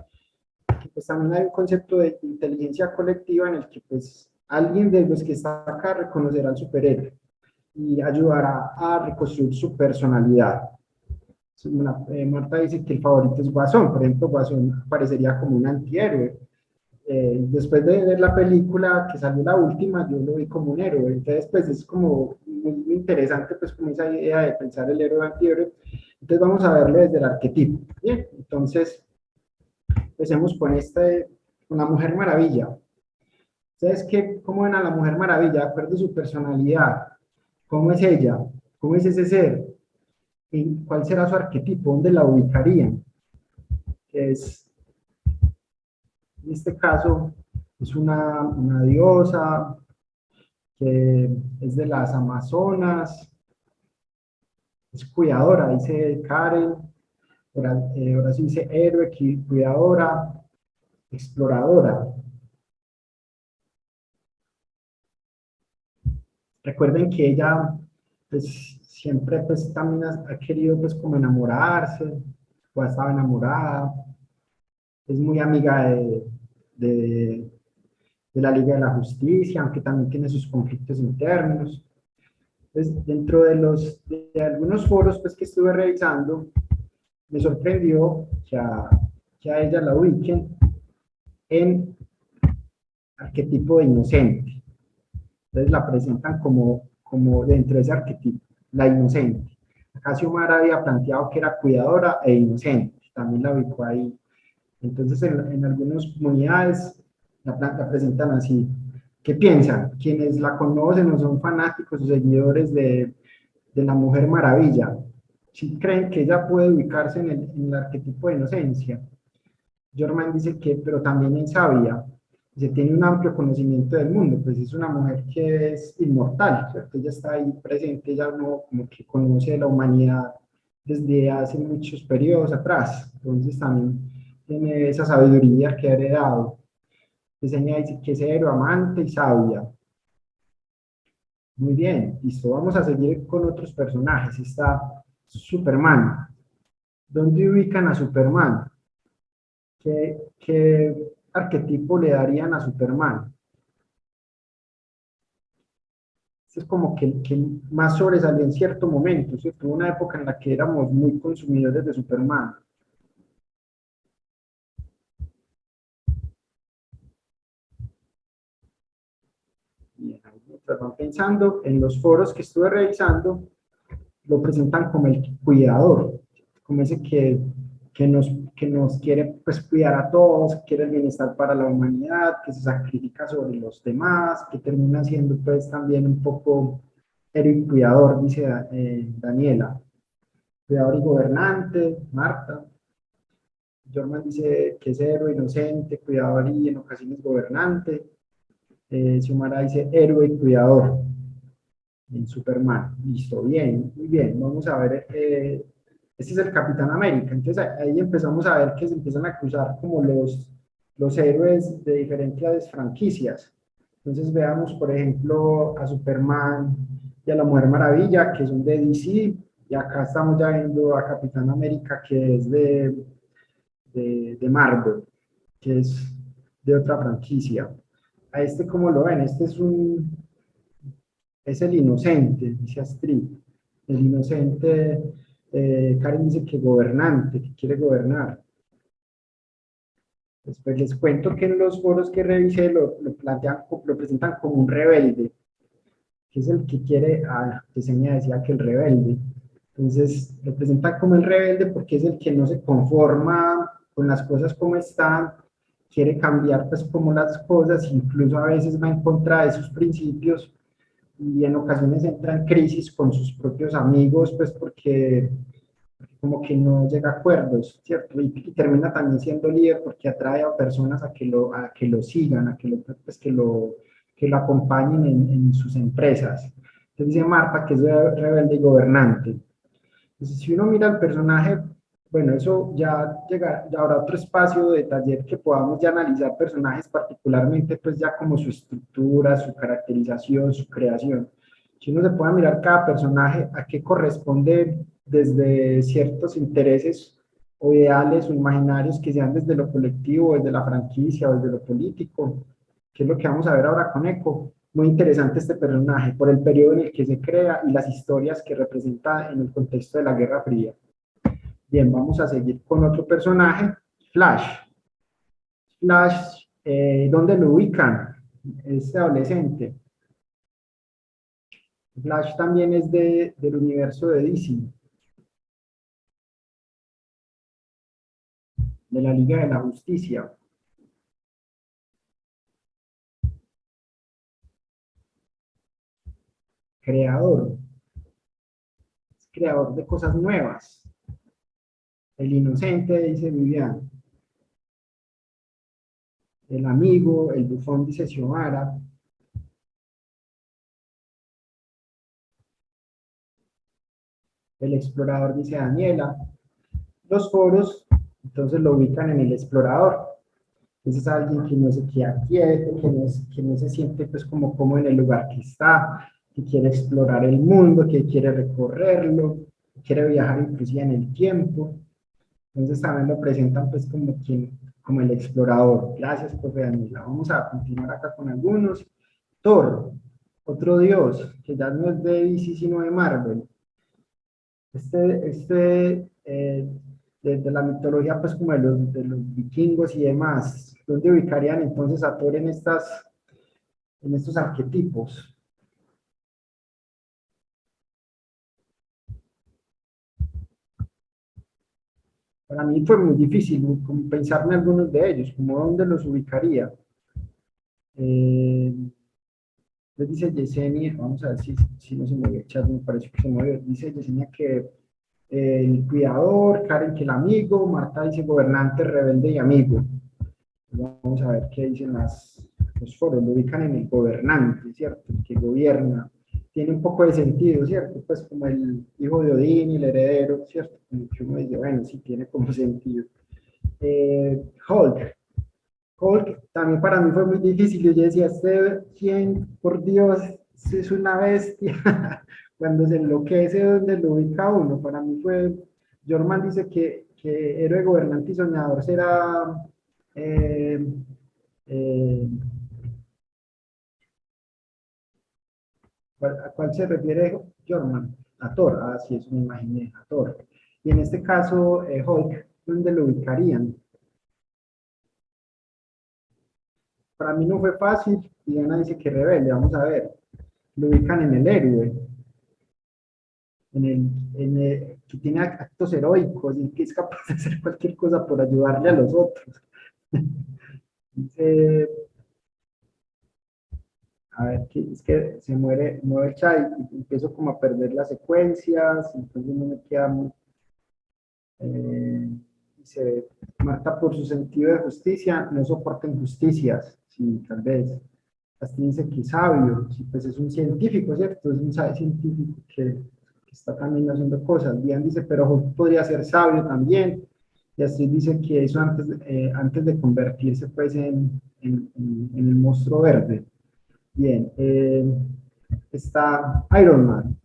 que pues también hay un concepto de inteligencia colectiva en el que pues alguien de los que está acá reconocerá al superhéroe y ayudará a reconstruir su personalidad. Marta dice que el favorito es Guasón, por ejemplo, Guasón parecería como un antihéroe. Después de ver la película que salió la última, yo lo vi como un héroe. Entonces, pues es como muy interesante, pues como esa idea de pensar el héroe antihéroe. Entonces vamos a verlo desde el arquetipo. Bien, entonces empecemos con la Mujer Maravilla. ¿Sabes qué? ¿Cómo ven a la Mujer Maravilla? De acuerdo a su personalidad. ¿Cómo es ella? ¿Cómo es ese ser? ¿Y cuál será su arquetipo? ¿Dónde la ubicarían? Es, en este caso, es una diosa que es de las Amazonas, es cuidadora, dice Karen, ahora sí dice héroe, cuidadora, exploradora. Recuerden que ella pues, siempre pues, también ha querido pues, como enamorarse, o ha estado enamorada, es muy amiga de, de la Liga de la Justicia, aunque también tiene sus conflictos internos. Pues, dentro de algunos foros pues, que estuve revisando, me sorprendió que a ella la ubiquen en arquetipo de inocente. Entonces la presentan como dentro de ese arquetipo, la inocente. Acá Xiomara había planteado que era cuidadora e inocente, también la ubicó ahí. Entonces en algunas comunidades la presentan así. ¿Qué piensan? Quienes la conocen o son fanáticos o seguidores de la Mujer Maravilla. si creen que ella puede ubicarse en el arquetipo de inocencia. Jorman dice que, pero también es sabia, se tiene un amplio conocimiento del mundo, pues es una mujer que es inmortal, ¿cierto? Ella está ahí presente, ella no como que conoce la humanidad desde hace muchos periodos atrás, entonces también tiene esa sabiduría que ha heredado. Enseña dice que es héroe, amante y sabia. Muy bien, listo, vamos a seguir con otros personajes. Está Superman. ¿Dónde ubican a Superman? ¿Qué arquetipo le darían a Superman? Es como que más sobresalió en cierto momento, ¿cierto? Hubo una época en la que éramos muy consumidores de Superman. Bien, ahí mientras van pensando, en los foros que estuve revisando, lo presentan como el cuidador, como ese que nos quiere pues, cuidar a todos, que quiere el bienestar para la humanidad, que se sacrifica sobre los demás, que termina siendo pues también un poco héroe y cuidador, dice Daniela. Cuidador y gobernante, Marta. Jorman dice que es héroe, inocente, cuidador y en ocasiones gobernante. Xiomara dice héroe y cuidador en Superman. Listo, bien, muy bien. Vamos a ver, este es el Capitán América. Entonces ahí empezamos a ver que se empiezan a cruzar como los héroes de diferentes franquicias. Entonces veamos, por ejemplo, a Superman y a la Mujer Maravilla, que son de DC, y acá estamos ya viendo a Capitán América, que es de Marvel, que es de otra franquicia. A este, ¿cómo lo ven? Este es el inocente, dice Astrid. El inocente, Karen dice que gobernante, que quiere gobernar. Después les cuento que en los foros que revisé lo presentan como un rebelde, que es el que quiere, que se me decía que el rebelde. Entonces lo presentan como el rebelde porque es el que no se conforma con las cosas como están, quiere cambiar pues como las cosas, incluso a veces va en contra de sus principios y en ocasiones entra en crisis con sus propios amigos, pues porque como que no llega a acuerdos, ¿cierto? Y termina también siendo líder porque atrae a personas a que lo sigan, a que lo, pues, que lo acompañen en sus empresas. Entonces dice Marta que es rebelde y gobernante. Entonces, si uno mira el personaje, bueno, eso ya llega, ya habrá otro espacio de taller que podamos ya analizar personajes particularmente, pues ya como su estructura, su caracterización, su creación. Si uno se puede mirar cada personaje, a qué corresponde desde ciertos intereses o ideales o imaginarios que sean desde lo colectivo, desde la franquicia o desde lo político, que es lo que vamos a ver ahora con Eco. Muy interesante este personaje por el periodo en el que se crea y las historias que representa en el contexto de la Guerra Fría. Bien, vamos a seguir con otro personaje, Flash. Flash, ¿dónde lo ubican? Este adolescente. Flash también es del universo de DC, de la Liga de la Justicia. Creador, es creador de cosas nuevas. El inocente, dice Vivian. El amigo, el bufón, dice Xiomara. El explorador, dice Daniela. Los foros, entonces lo ubican en el explorador. Entonces alguien que no se queda quieto, que no se siente pues como en el lugar que está, que quiere explorar el mundo, que quiere recorrerlo, que quiere viajar inclusive en el tiempo. Entonces también lo presentan pues como el explorador. Gracias, profe Daniela. Vamos a continuar acá con algunos. Thor, otro dios, que ya no es de DC sino de Marvel. De la mitología, pues como de los vikingos y demás, ¿dónde ubicarían entonces a Thor en estos arquetipos? Para mí fue muy difícil como pensarme algunos de ellos, como dónde los ubicaría. Eh, Entonces dice Yesenia, vamos a ver si no se me echar, me parece que se movió, dice Yesenia que el cuidador, Karen que el amigo, Marta dice gobernante, rebelde y amigo. Vamos a ver qué dicen los foros, lo ubican en el gobernante, ¿cierto? El que gobierna. Tiene un poco de sentido, ¿cierto? Pues como el hijo de Odín y el heredero, ¿cierto? Como que uno dice, bueno, sí tiene como sentido. Hulk. Hulk también para mí fue muy difícil. Yo decía, este, ¿quién? Por Dios, es una bestia. Cuando se enloquece, ¿dónde lo ubica uno? Para mí fue, Jorman dice que héroe, gobernante y soñador será eh, eh, ¿a cuál se refiere Jorman? A Thor, así es, me imaginé, a Thor. Y en este caso, Hulk, ¿dónde lo ubicarían? Para mí no fue fácil, Diana dice que rebelde, vamos a ver. Lo ubican en el héroe, que tiene actos heroicos y que es capaz de hacer cualquier cosa por ayudarle a los otros. Dice, a ver, es que se mueve el chat y empiezo como a perder las secuencias, entonces no me queda muy, dice, Marta por su sentido de justicia no soporta injusticias, sí, tal vez. Así dice que es sabio, sí, pues es un científico, ¿cierto? Es un científico que está también haciendo cosas. Bien dice, pero Job podría ser sabio también. Y así dice que eso antes de convertirse pues en el monstruo verde. Bien, está Iron Man,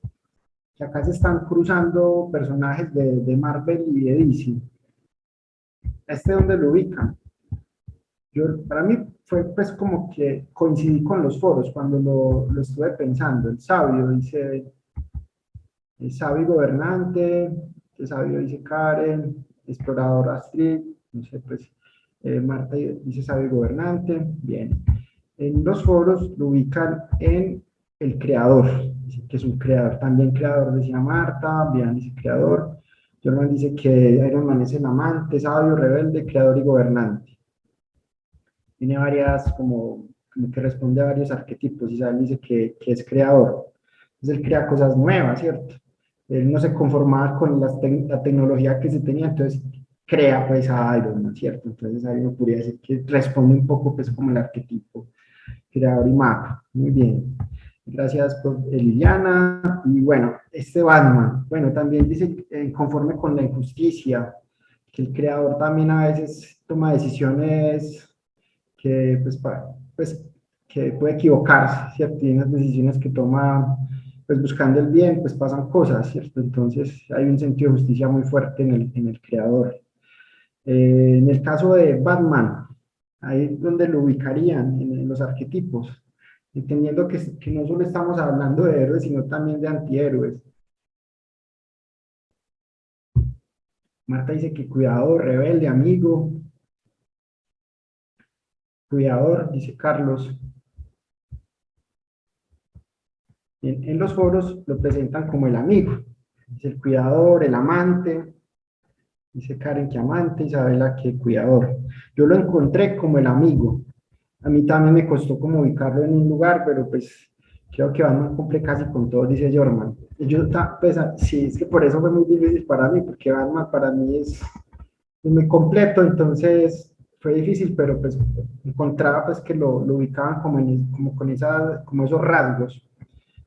que acá se están cruzando personajes de Marvel y de DC. ¿Este dónde lo ubican? Para mí fue pues como que coincidí con los foros cuando lo estuve pensando. El sabio dice, el sabio gobernante, el sabio dice Karen, explorador Astrid, no sé, pues Marta dice sabio gobernante, bien. En los foros lo ubican en el creador, dice que es un creador, también creador decía Marta, bien dice creador. Jorman dice que Iron Man es el amante, sabio, rebelde, creador y gobernante. Tiene varias, como que responde a varios arquetipos, y Isabel dice que es creador. Entonces él crea cosas nuevas, ¿cierto? Él no se conformaba con la tecnología que se tenía, entonces crea pues a Iron Man, ¿cierto? Entonces ahí uno podría decir que responde un poco pues como el arquetipo creador y mago. Muy bien. Gracias por Liliana. Y bueno, este Batman, bueno, también dice conforme con la injusticia, que el creador también a veces toma decisiones que, pues, que puede equivocarse, ¿cierto? Y en las decisiones que toma, pues buscando el bien, pues pasan cosas, ¿cierto? Entonces hay un sentido de justicia muy fuerte en el creador. En el caso de Batman, ahí es donde lo ubicarían en los arquetipos, entendiendo que no solo estamos hablando de héroes, sino también de antihéroes. Marta dice que cuidador, rebelde, amigo, cuidador, dice Carlos. En los foros lo presentan como el amigo, es el cuidador, el amante, dice Karen que amante, Isabela que cuidador. Yo lo encontré como el amigo. A mí también me costó como ubicarlo en un lugar, pero pues creo que Batman cumple casi con todo, dice Jorman. Y yo, pues sí, es que por eso fue muy difícil para mí, porque Batman para mí es muy completo, entonces fue difícil, pero pues encontraba pues que lo ubicaban como con como esos rasgos.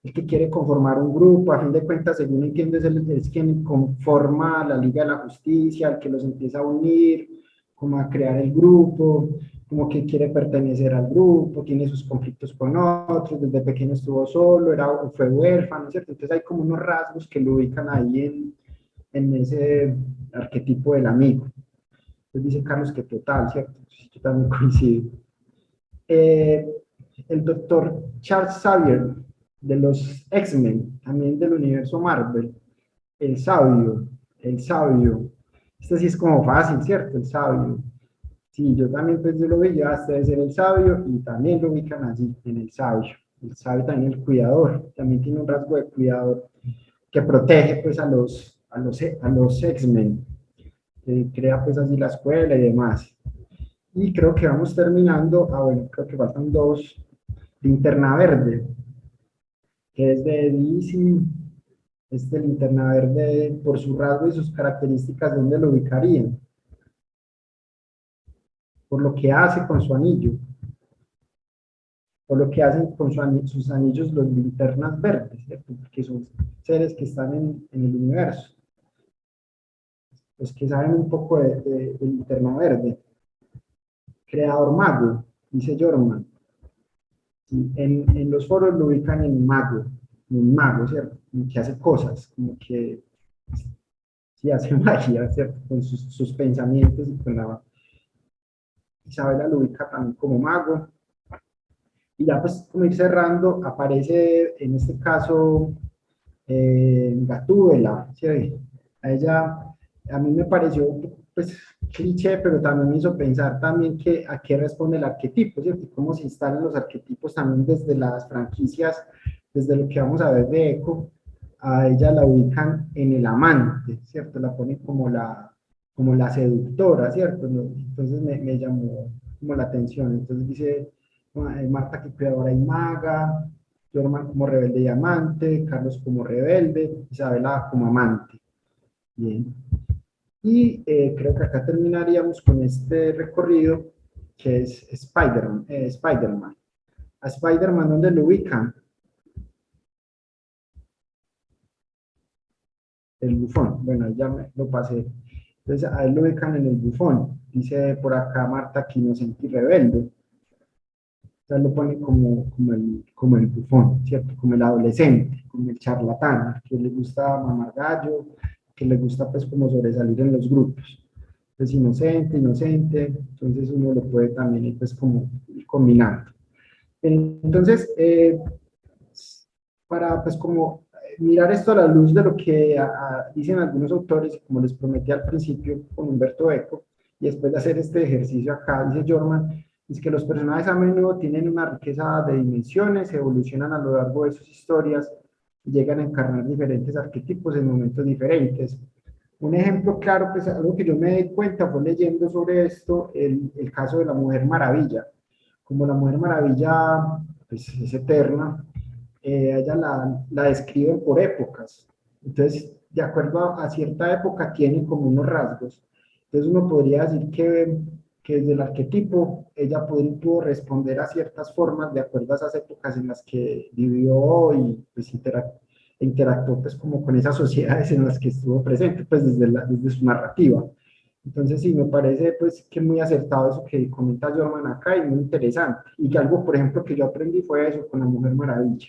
El que quiere conformar un grupo, a fin de cuentas, según entiendo, es quien conforma la Liga de la Justicia, el que los empieza a unir, como a crear el grupo, como que quiere pertenecer al grupo, tiene sus conflictos con otros, desde pequeño estuvo solo, fue huérfano, ¿cierto? Entonces hay como unos rasgos que lo ubican ahí en ese arquetipo del amigo. Entonces dice Carlos que total, ¿cierto? Sí, yo también coincido. Eh, el doctor Charles Xavier de los X-Men, también del universo Marvel, el sabio, el sabio. Este sí es como fácil, ¿cierto? El sabio. Sí, yo también pues yo lo veía hasta de ser el sabio y también lo ubican así, en el sabio. El sabio también el cuidador, también tiene un rasgo de cuidador que protege pues a los X-Men, que crea pues así la escuela y demás. Y creo que vamos terminando, bueno, creo que faltan dos, Linterna Verde, que es de DC, Este linterna verde, por su rasgo y sus características, ¿dónde lo ubicarían? Por lo que hace con su anillo, por lo que hacen con sus anillos los linternas verdes, ¿cierto? Porque son seres que están en el universo, los que saben un poco de linterna verde. Creador mago, dice Jorman. Sí, en los foros lo ubican en un mago, ¿cierto? Como que hace cosas, como que sí hace magia, ¿cierto? Con sus pensamientos y con la... Isabela lo ubica también como mago. Y ya pues como ir cerrando, aparece en este caso Gatúbela, ¿sí? A ella, a mí me pareció pues cliché, pero también me hizo pensar también que a qué responde el arquetipo, ¿cierto? Y cómo se instalan los arquetipos también desde las franquicias, desde lo que vamos a ver de Eco, a ella la ubican en el amante, ¿cierto? La ponen como la seductora, ¿cierto? Entonces me llamó como la atención. Entonces dice Marta que cuidadora y maga, Jorman como rebelde y amante, Carlos como rebelde, Isabela como amante. Bien. Y creo que acá terminaríamos con este recorrido que es Spider-Man. A Spider-Man, ¿dónde lo ubican? El bufón. Bueno, ya me lo pasé. Entonces, a él lo ubican en el bufón. Dice por acá Marta que inocente y rebelde. Entonces lo pone como el bufón, ¿cierto? Como el adolescente, como el charlatán, que le gusta mamar gallo, que le gusta pues como sobresalir en los grupos. Entonces inocente, entonces uno lo puede también ir pues como ir combinando. Entonces, para pues como mirar esto a la luz de lo que dicen algunos autores, como les prometí al principio con Humberto Eco, y después de hacer este ejercicio acá, dice Jorman, es que los personajes a menudo tienen una riqueza de dimensiones, evolucionan a lo largo de sus historias, y llegan a encarnar diferentes arquetipos en momentos diferentes. Un ejemplo claro, pues algo que yo me di cuenta fue leyendo sobre esto, el caso de la Mujer Maravilla. Como la Mujer Maravilla pues, es eterna, ella la describen por épocas. Entonces, de acuerdo a cierta época, tiene como unos rasgos. Entonces, uno podría decir que desde el arquetipo, ella pudo responder a ciertas formas de acuerdo a esas épocas en las que vivió y pues, interactuó pues, como con esas sociedades en las que estuvo presente, pues desde su narrativa. Entonces sí, me parece pues que muy acertado eso que comenta Jorman acá y muy interesante. Y que algo, por ejemplo, que yo aprendí fue eso con la Mujer Maravilla.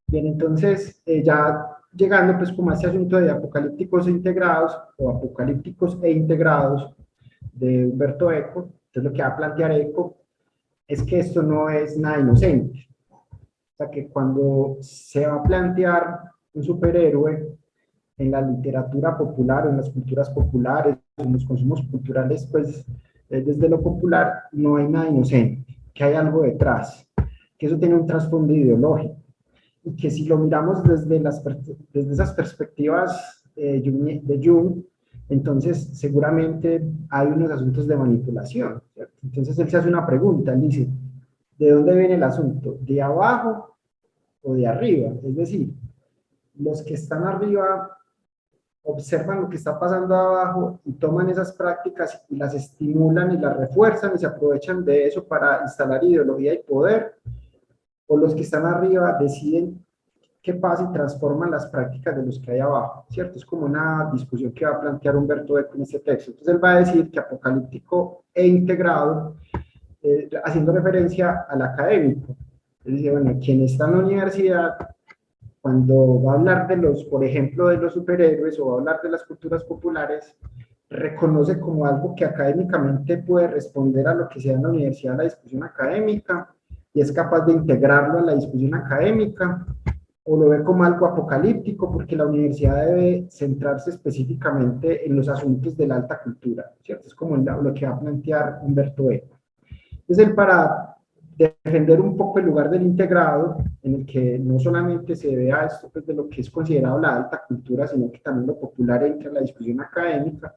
Bien, entonces ya llegando pues como a este asunto de apocalípticos e integrados o apocalípticos e integrados de Humberto Eco, entonces lo que va a plantear Eco es que esto no es nada inocente. O sea que cuando se va a plantear un superhéroe en la literatura popular, en las culturas populares, en los consumos culturales, pues desde lo popular no hay nada inocente, que hay algo detrás, que eso tiene un trasfondo ideológico y que si lo miramos desde esas perspectivas de Jung, entonces seguramente hay unos asuntos de manipulación, ¿cierto? Entonces él se hace una pregunta, él dice, ¿de dónde viene el asunto? ¿De abajo o de arriba? Es decir, los que están arriba observan lo que está pasando abajo y toman esas prácticas y las estimulan y las refuerzan y se aprovechan de eso para instalar ideología y poder, o los que están arriba deciden qué pasa y transforman las prácticas de los que hay abajo, ¿cierto? Es como una discusión que va a plantear Humberto Eco en este texto. Entonces él va a decir que apocalíptico e integrado, haciendo referencia al académico. Él dice, bueno, quien está en la universidad cuando va a hablar de los, por ejemplo, de los superhéroes o va a hablar de las culturas populares, reconoce como algo que académicamente puede responder a lo que sea en la universidad, la discusión académica, y es capaz de integrarlo a la discusión académica, o lo ve como algo apocalíptico, porque la universidad debe centrarse específicamente en los asuntos de la alta cultura, ¿cierto? Es como lo que va a plantear Humberto Eco. Es el para defender un poco el lugar del integrado, en el que no solamente se vea esto pues, de lo que es considerado la alta cultura, sino que también lo popular entra en la discusión académica.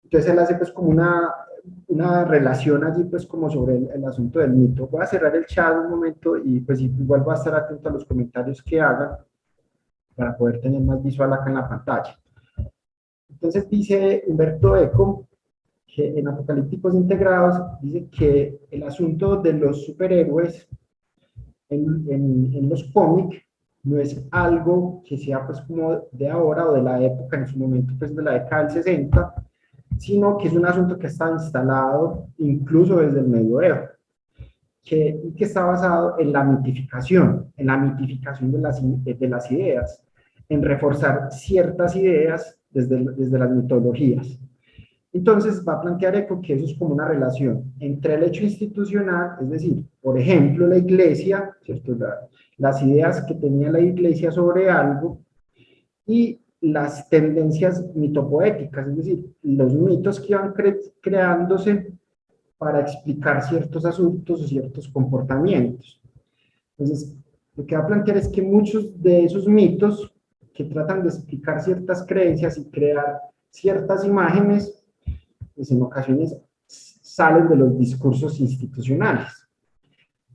Entonces él hace pues como una relación allí pues como sobre el asunto del mito. Voy a cerrar el chat un momento y pues igual voy a estar atento a los comentarios que hagan. para poder tener más visual acá en la pantalla. Entonces dice Humberto Eco que en Apocalípticos Integrados dice que el asunto de los superhéroes en los cómics no es algo que sea pues como de ahora o de la época, en su momento pues de la década del 60, sino que es un asunto que está instalado incluso desde el medioevo, que está basado en la mitificación de las ideas, en reforzar ciertas ideas desde las mitologías. Entonces va a plantear Eco que eso es como una relación entre el hecho institucional, es decir, por ejemplo, la iglesia, ¿cierto? Las ideas que tenía la iglesia sobre algo, y las tendencias mitopoéticas, es decir, los mitos que iban creándose para explicar ciertos asuntos o ciertos comportamientos. Entonces, lo que va a plantear es que muchos de esos mitos que tratan de explicar ciertas creencias y crear ciertas imágenes, pues en ocasiones salen de los discursos institucionales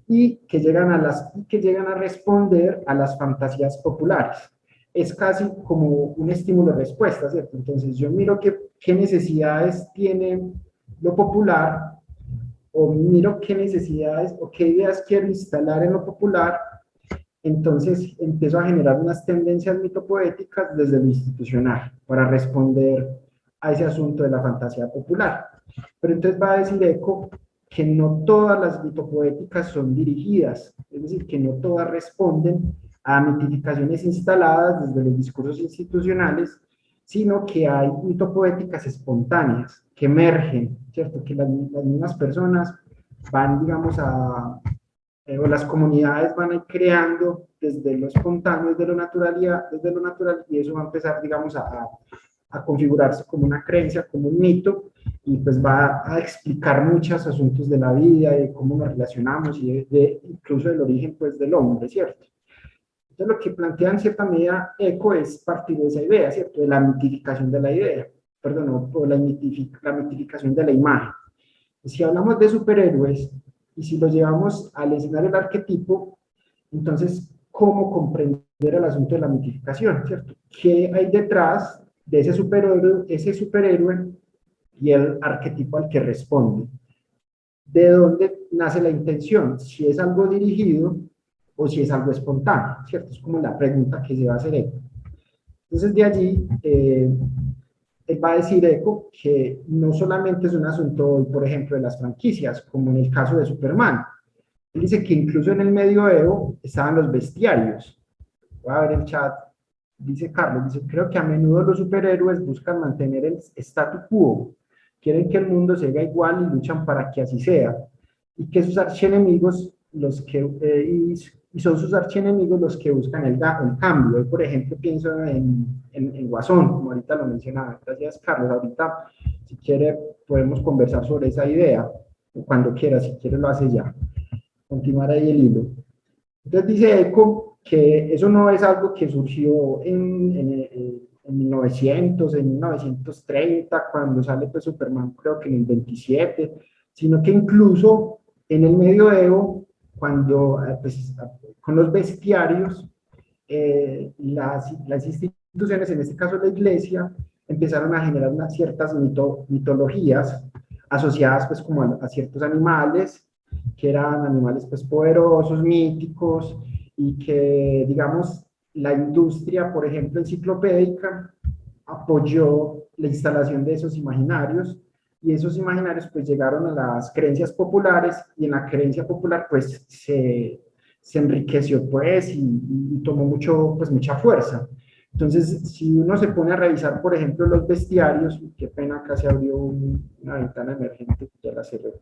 y que llegan a responder a las fantasías populares. Es casi como un estímulo de respuesta, ¿cierto? Entonces yo miro qué necesidades tiene lo popular, o miro qué necesidades o qué ideas quiero instalar en lo popular, entonces empiezo a generar unas tendencias mitopoéticas desde lo institucional para responder a ese asunto de la fantasía popular. Pero entonces va a decir Eco que no todas las mitopoéticas son dirigidas, es decir, que no todas responden a mitificaciones instaladas desde los discursos institucionales, sino que hay mitopoéticas espontáneas que emergen, ¿cierto? Que las mismas personas van, digamos, o las comunidades van a ir creando desde lo espontáneo, desde lo natural, y eso va a empezar, digamos, a configurarse como una creencia, como un mito, y pues va a explicar muchos asuntos de la vida, de cómo nos relacionamos y incluso del origen pues del hombre, ¿cierto? Entonces lo que plantea en cierta medida Eco es partir de esa idea, ¿cierto? De la mitificación de la idea, perdón, o la mitificación de la imagen. Si hablamos de superhéroes y si lo llevamos al escenario del arquetipo, entonces, ¿cómo comprender el asunto de la mitificación, ¿cierto? ¿Qué hay detrás de ese superhéroe y el arquetipo al que responde? ¿De dónde nace la intención? Si es algo dirigido o si es algo espontáneo, ¿cierto? Es como la pregunta que se va a hacer Eco. Entonces, de allí, él va a decir Eco que no solamente es un asunto, por ejemplo, de las franquicias, como en el caso de Superman. Él dice que incluso en el medioevo estaban los bestiarios. Voy a ver el chat. Dice Carlos, dice, creo que a menudo los superhéroes buscan mantener el statu quo. Quieren que el mundo siga igual y luchan para que así sea. Y que sus archienemigos, y son sus archienemigos los que buscan el cambio. Yo, por ejemplo, pienso en Guasón, como ahorita lo mencionaba. Gracias, Carlos. Ahorita, si quiere, podemos conversar sobre esa idea, o cuando quiera, si quiere lo hace ya. Continuar ahí el hilo. Entonces dice Eco que eso no es algo que surgió en 1900, en 1930, cuando sale pues Superman, creo que en el 27, sino que incluso en el medioevo, cuando pues, con los bestiarios, las instituciones, en este caso la iglesia, empezaron a generar unas ciertas mitologías asociadas pues como a ciertos animales, que eran animales pues poderosos, míticos, y que, digamos, la industria, por ejemplo, enciclopédica, apoyó la instalación de esos imaginarios, y esos imaginarios pues llegaron a las creencias populares, y en la creencia popular pues se enriqueció pues y tomó mucha fuerza. Entonces, si uno se pone a revisar, por ejemplo, los bestiarios, qué pena, acá se abrió una ventana emergente, ya la cerré.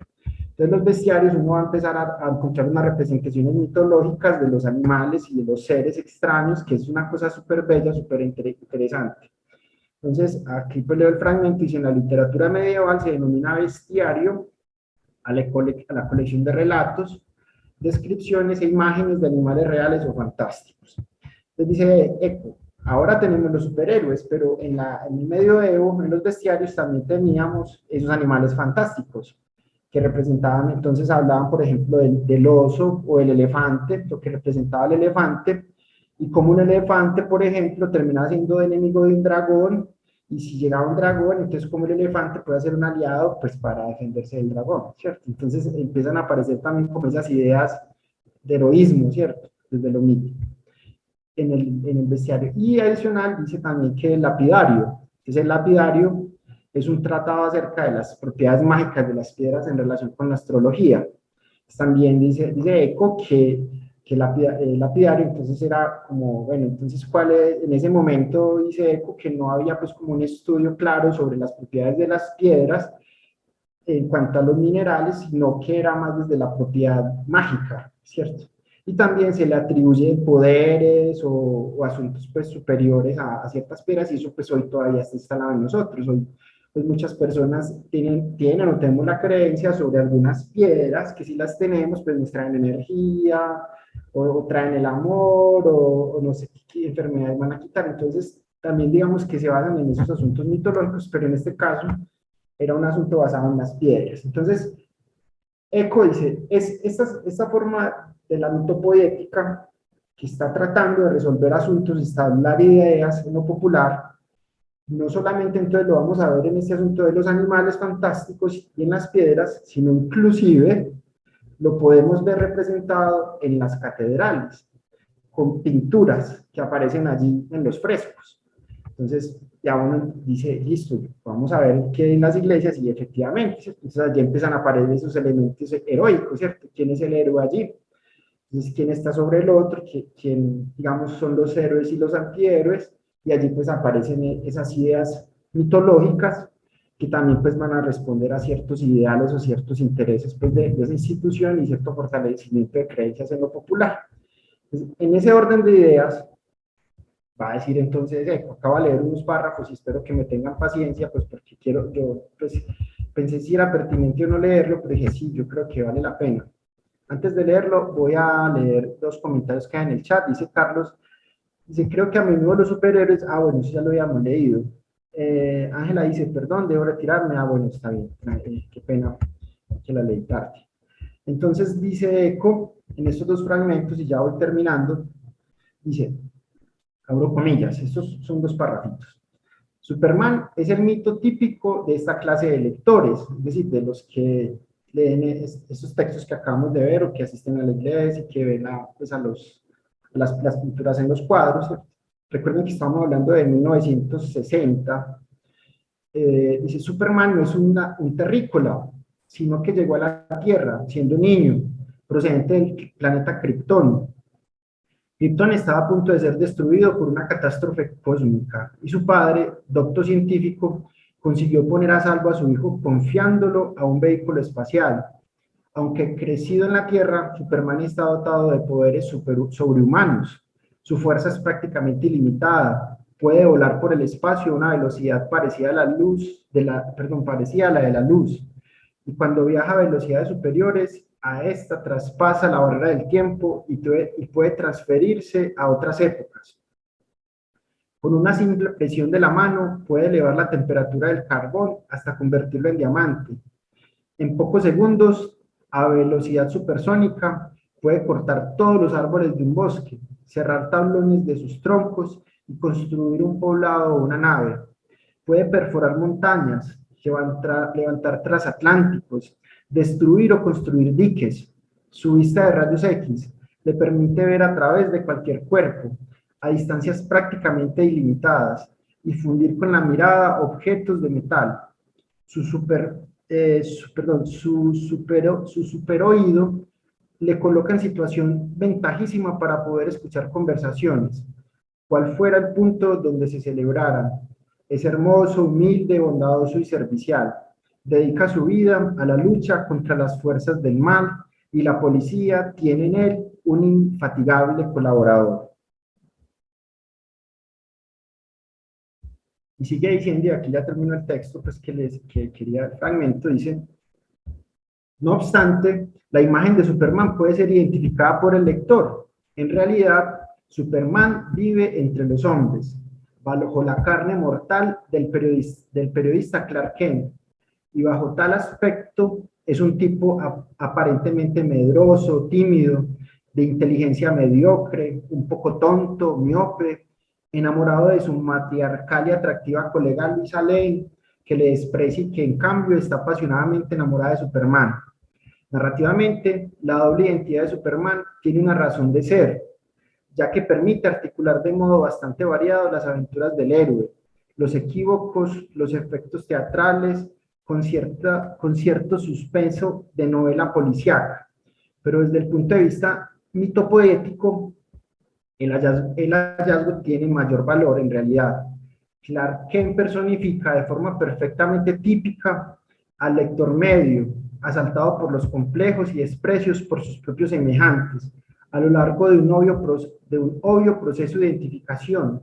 Entonces, los bestiarios, uno va a empezar a encontrar unas representaciones mitológicas de los animales y de los seres extraños, que es una cosa súper bella, súper interesante. Entonces, aquí pues leo el fragmento y dice, en la literatura medieval se denomina bestiario a la colección de relatos, descripciones e imágenes de animales reales o fantásticos. Entonces dice Eco, ahora tenemos los superhéroes, pero en el medioevo, en los bestiarios, también teníamos esos animales fantásticos, que representaban, entonces hablaban, por ejemplo, del oso o el elefante, lo que representaba el elefante, y como un elefante, por ejemplo, termina siendo enemigo de un dragón, y si llega un dragón, entonces como el elefante puede ser un aliado, pues para defenderse del dragón, ¿cierto? Entonces empiezan a aparecer también como esas ideas de heroísmo, ¿cierto? Desde lo mítico en el bestiario. Y adicional dice también que el lapidario, entonces el lapidario es un tratado acerca de las propiedades mágicas de las piedras en relación con la astrología. También dice Eco que lapidario, entonces era como, bueno, entonces cuál es, en ese momento dice Eco que no había pues como un estudio claro sobre las propiedades de las piedras en cuanto a los minerales, sino que era más desde la propiedad mágica, ¿cierto? Y también se le atribuyen poderes o asuntos pues superiores a ciertas piedras, y eso pues hoy todavía está instalado en nosotros. Hoy pues muchas personas tienen o tenemos la creencia sobre algunas piedras que si las tenemos pues nos traen energía o traen el amor o no sé qué enfermedades van a quitar. Entonces también digamos que se basan en esos asuntos mitológicos, pero en este caso era un asunto basado en las piedras. Entonces, Eco dice, esta forma de la mitopoética que está tratando de resolver asuntos, instalar ideas en lo popular, no solamente entonces lo vamos a ver en este asunto de los animales fantásticos y en las piedras, sino inclusive lo podemos ver representado en las catedrales, con pinturas que aparecen allí en los frescos. Entonces, ya uno dice, listo, vamos a ver qué hay en las iglesias, y efectivamente, ¿cierto? Entonces allí empiezan a aparecer esos elementos heroicos, ¿cierto? ¿Quién es el héroe allí? Entonces, ¿quién está sobre el otro? ¿Quién, digamos, son los héroes y los antihéroes? Y allí pues aparecen esas ideas mitológicas que también pues van a responder a ciertos ideales o ciertos intereses pues de esa institución y cierto fortalecimiento de creencias en lo popular. Entonces, en ese orden de ideas, va a decir entonces, acabo de leer unos párrafos y espero que me tengan paciencia, pues porque yo pues pensé si era pertinente o no leerlo, pero dije, sí, yo creo que vale la pena. Antes de leerlo, voy a leer dos comentarios que hay en el chat. Dice Carlos, dice, creo que a menudo los superhéroes, bueno, eso ya lo habíamos leído. Ángela dice, perdón, debo retirarme. Bueno, está bien, qué pena que la leí tarde. Entonces dice Eco, en estos dos fragmentos, y ya voy terminando, dice, abro comillas, estos son dos párrafitos. Superman es el mito típico de esta clase de lectores, es decir, de los que leen estos textos que acabamos de ver o que asisten a la iglesia y que ven pues las pinturas en los cuadros. Recuerden que estamos hablando de 1960. Dice, Superman no es un terrícola, sino que llegó a la Tierra siendo niño, procedente del planeta Krypton. Krypton estaba a punto de ser destruido por una catástrofe cósmica y su padre, doctor científico, consiguió poner a salvo a su hijo confiándolo a un vehículo espacial. Aunque crecido en la Tierra, Superman está dotado de poderes sobrehumanos. Su fuerza es prácticamente ilimitada. Puede volar por el espacio a una velocidad parecida a la luz, parecida a la de la luz. Y cuando viaja a velocidades superiores a esta, traspasa la barrera del tiempo y puede transferirse a otras épocas. Con una simple presión de la mano puede elevar la temperatura del carbón hasta convertirlo en diamante. En pocos segundos, a velocidad supersónica, puede cortar todos los árboles de un bosque, cerrar tablones de sus troncos y construir un poblado o una nave. Puede perforar montañas, levantar transatlánticos, destruir o construir diques. Su vista de rayos X le permite ver a través de cualquier cuerpo, a distancias prácticamente ilimitadas, y fundir con la mirada objetos de metal. Su superoído le coloca en situación ventajísima para poder escuchar conversaciones, cual fuera el punto donde se celebraran. Es hermoso, humilde, bondadoso y servicial. Dedica su vida a la lucha contra las fuerzas del mal y la policía tiene en él un infatigable colaborador. Y sigue diciendo, y aquí ya termino el texto, pues que quería el fragmento, dice, no obstante, la imagen de Superman puede ser identificada por el lector. En realidad, Superman vive entre los hombres, bajo la carne mortal del periodista Clark Kent, y bajo tal aspecto es un tipo aparentemente medroso, tímido, de inteligencia mediocre, un poco tonto, miope, enamorado de su matriarcal y atractiva colega Luisa Lane, que le desprecia y que en cambio está apasionadamente enamorada de Superman. Narrativamente, la doble identidad de Superman tiene una razón de ser, ya que permite articular de modo bastante variado las aventuras del héroe, los equívocos, los efectos teatrales, con cierto suspenso de novela policíaca. Pero desde el punto de vista mitopoético, el hallazgo tiene mayor valor en realidad. Clark Kent personifica de forma perfectamente típica al lector medio, asaltado por los complejos y desprecios por sus propios semejantes, a lo largo de un obvio proceso de identificación.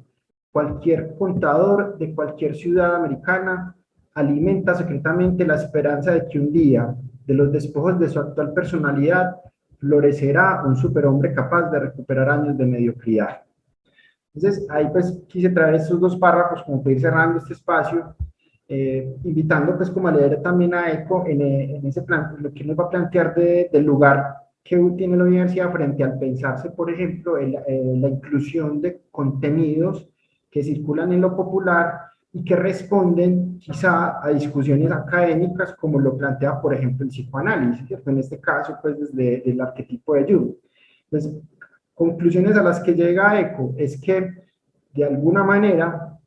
Cualquier contador de cualquier ciudad americana alimenta secretamente la esperanza de que un día, de los despojos de su actual personalidad, florecerá un superhombre capaz de recuperar años de mediocridad. Entonces, ahí pues quise traer estos dos párrafos como para ir cerrando este espacio, invitando pues como a leer también a Eco en ese plan, lo que nos va a plantear del lugar que tiene la universidad frente al pensarse, por ejemplo, la inclusión de contenidos que circulan en lo popular y que responden quizá a discusiones académicas como lo plantea, por ejemplo, el psicoanálisis, ¿cierto? En este caso, pues desde el arquetipo de Jung. Entonces, conclusiones a las que llega Eco es que, de alguna manera,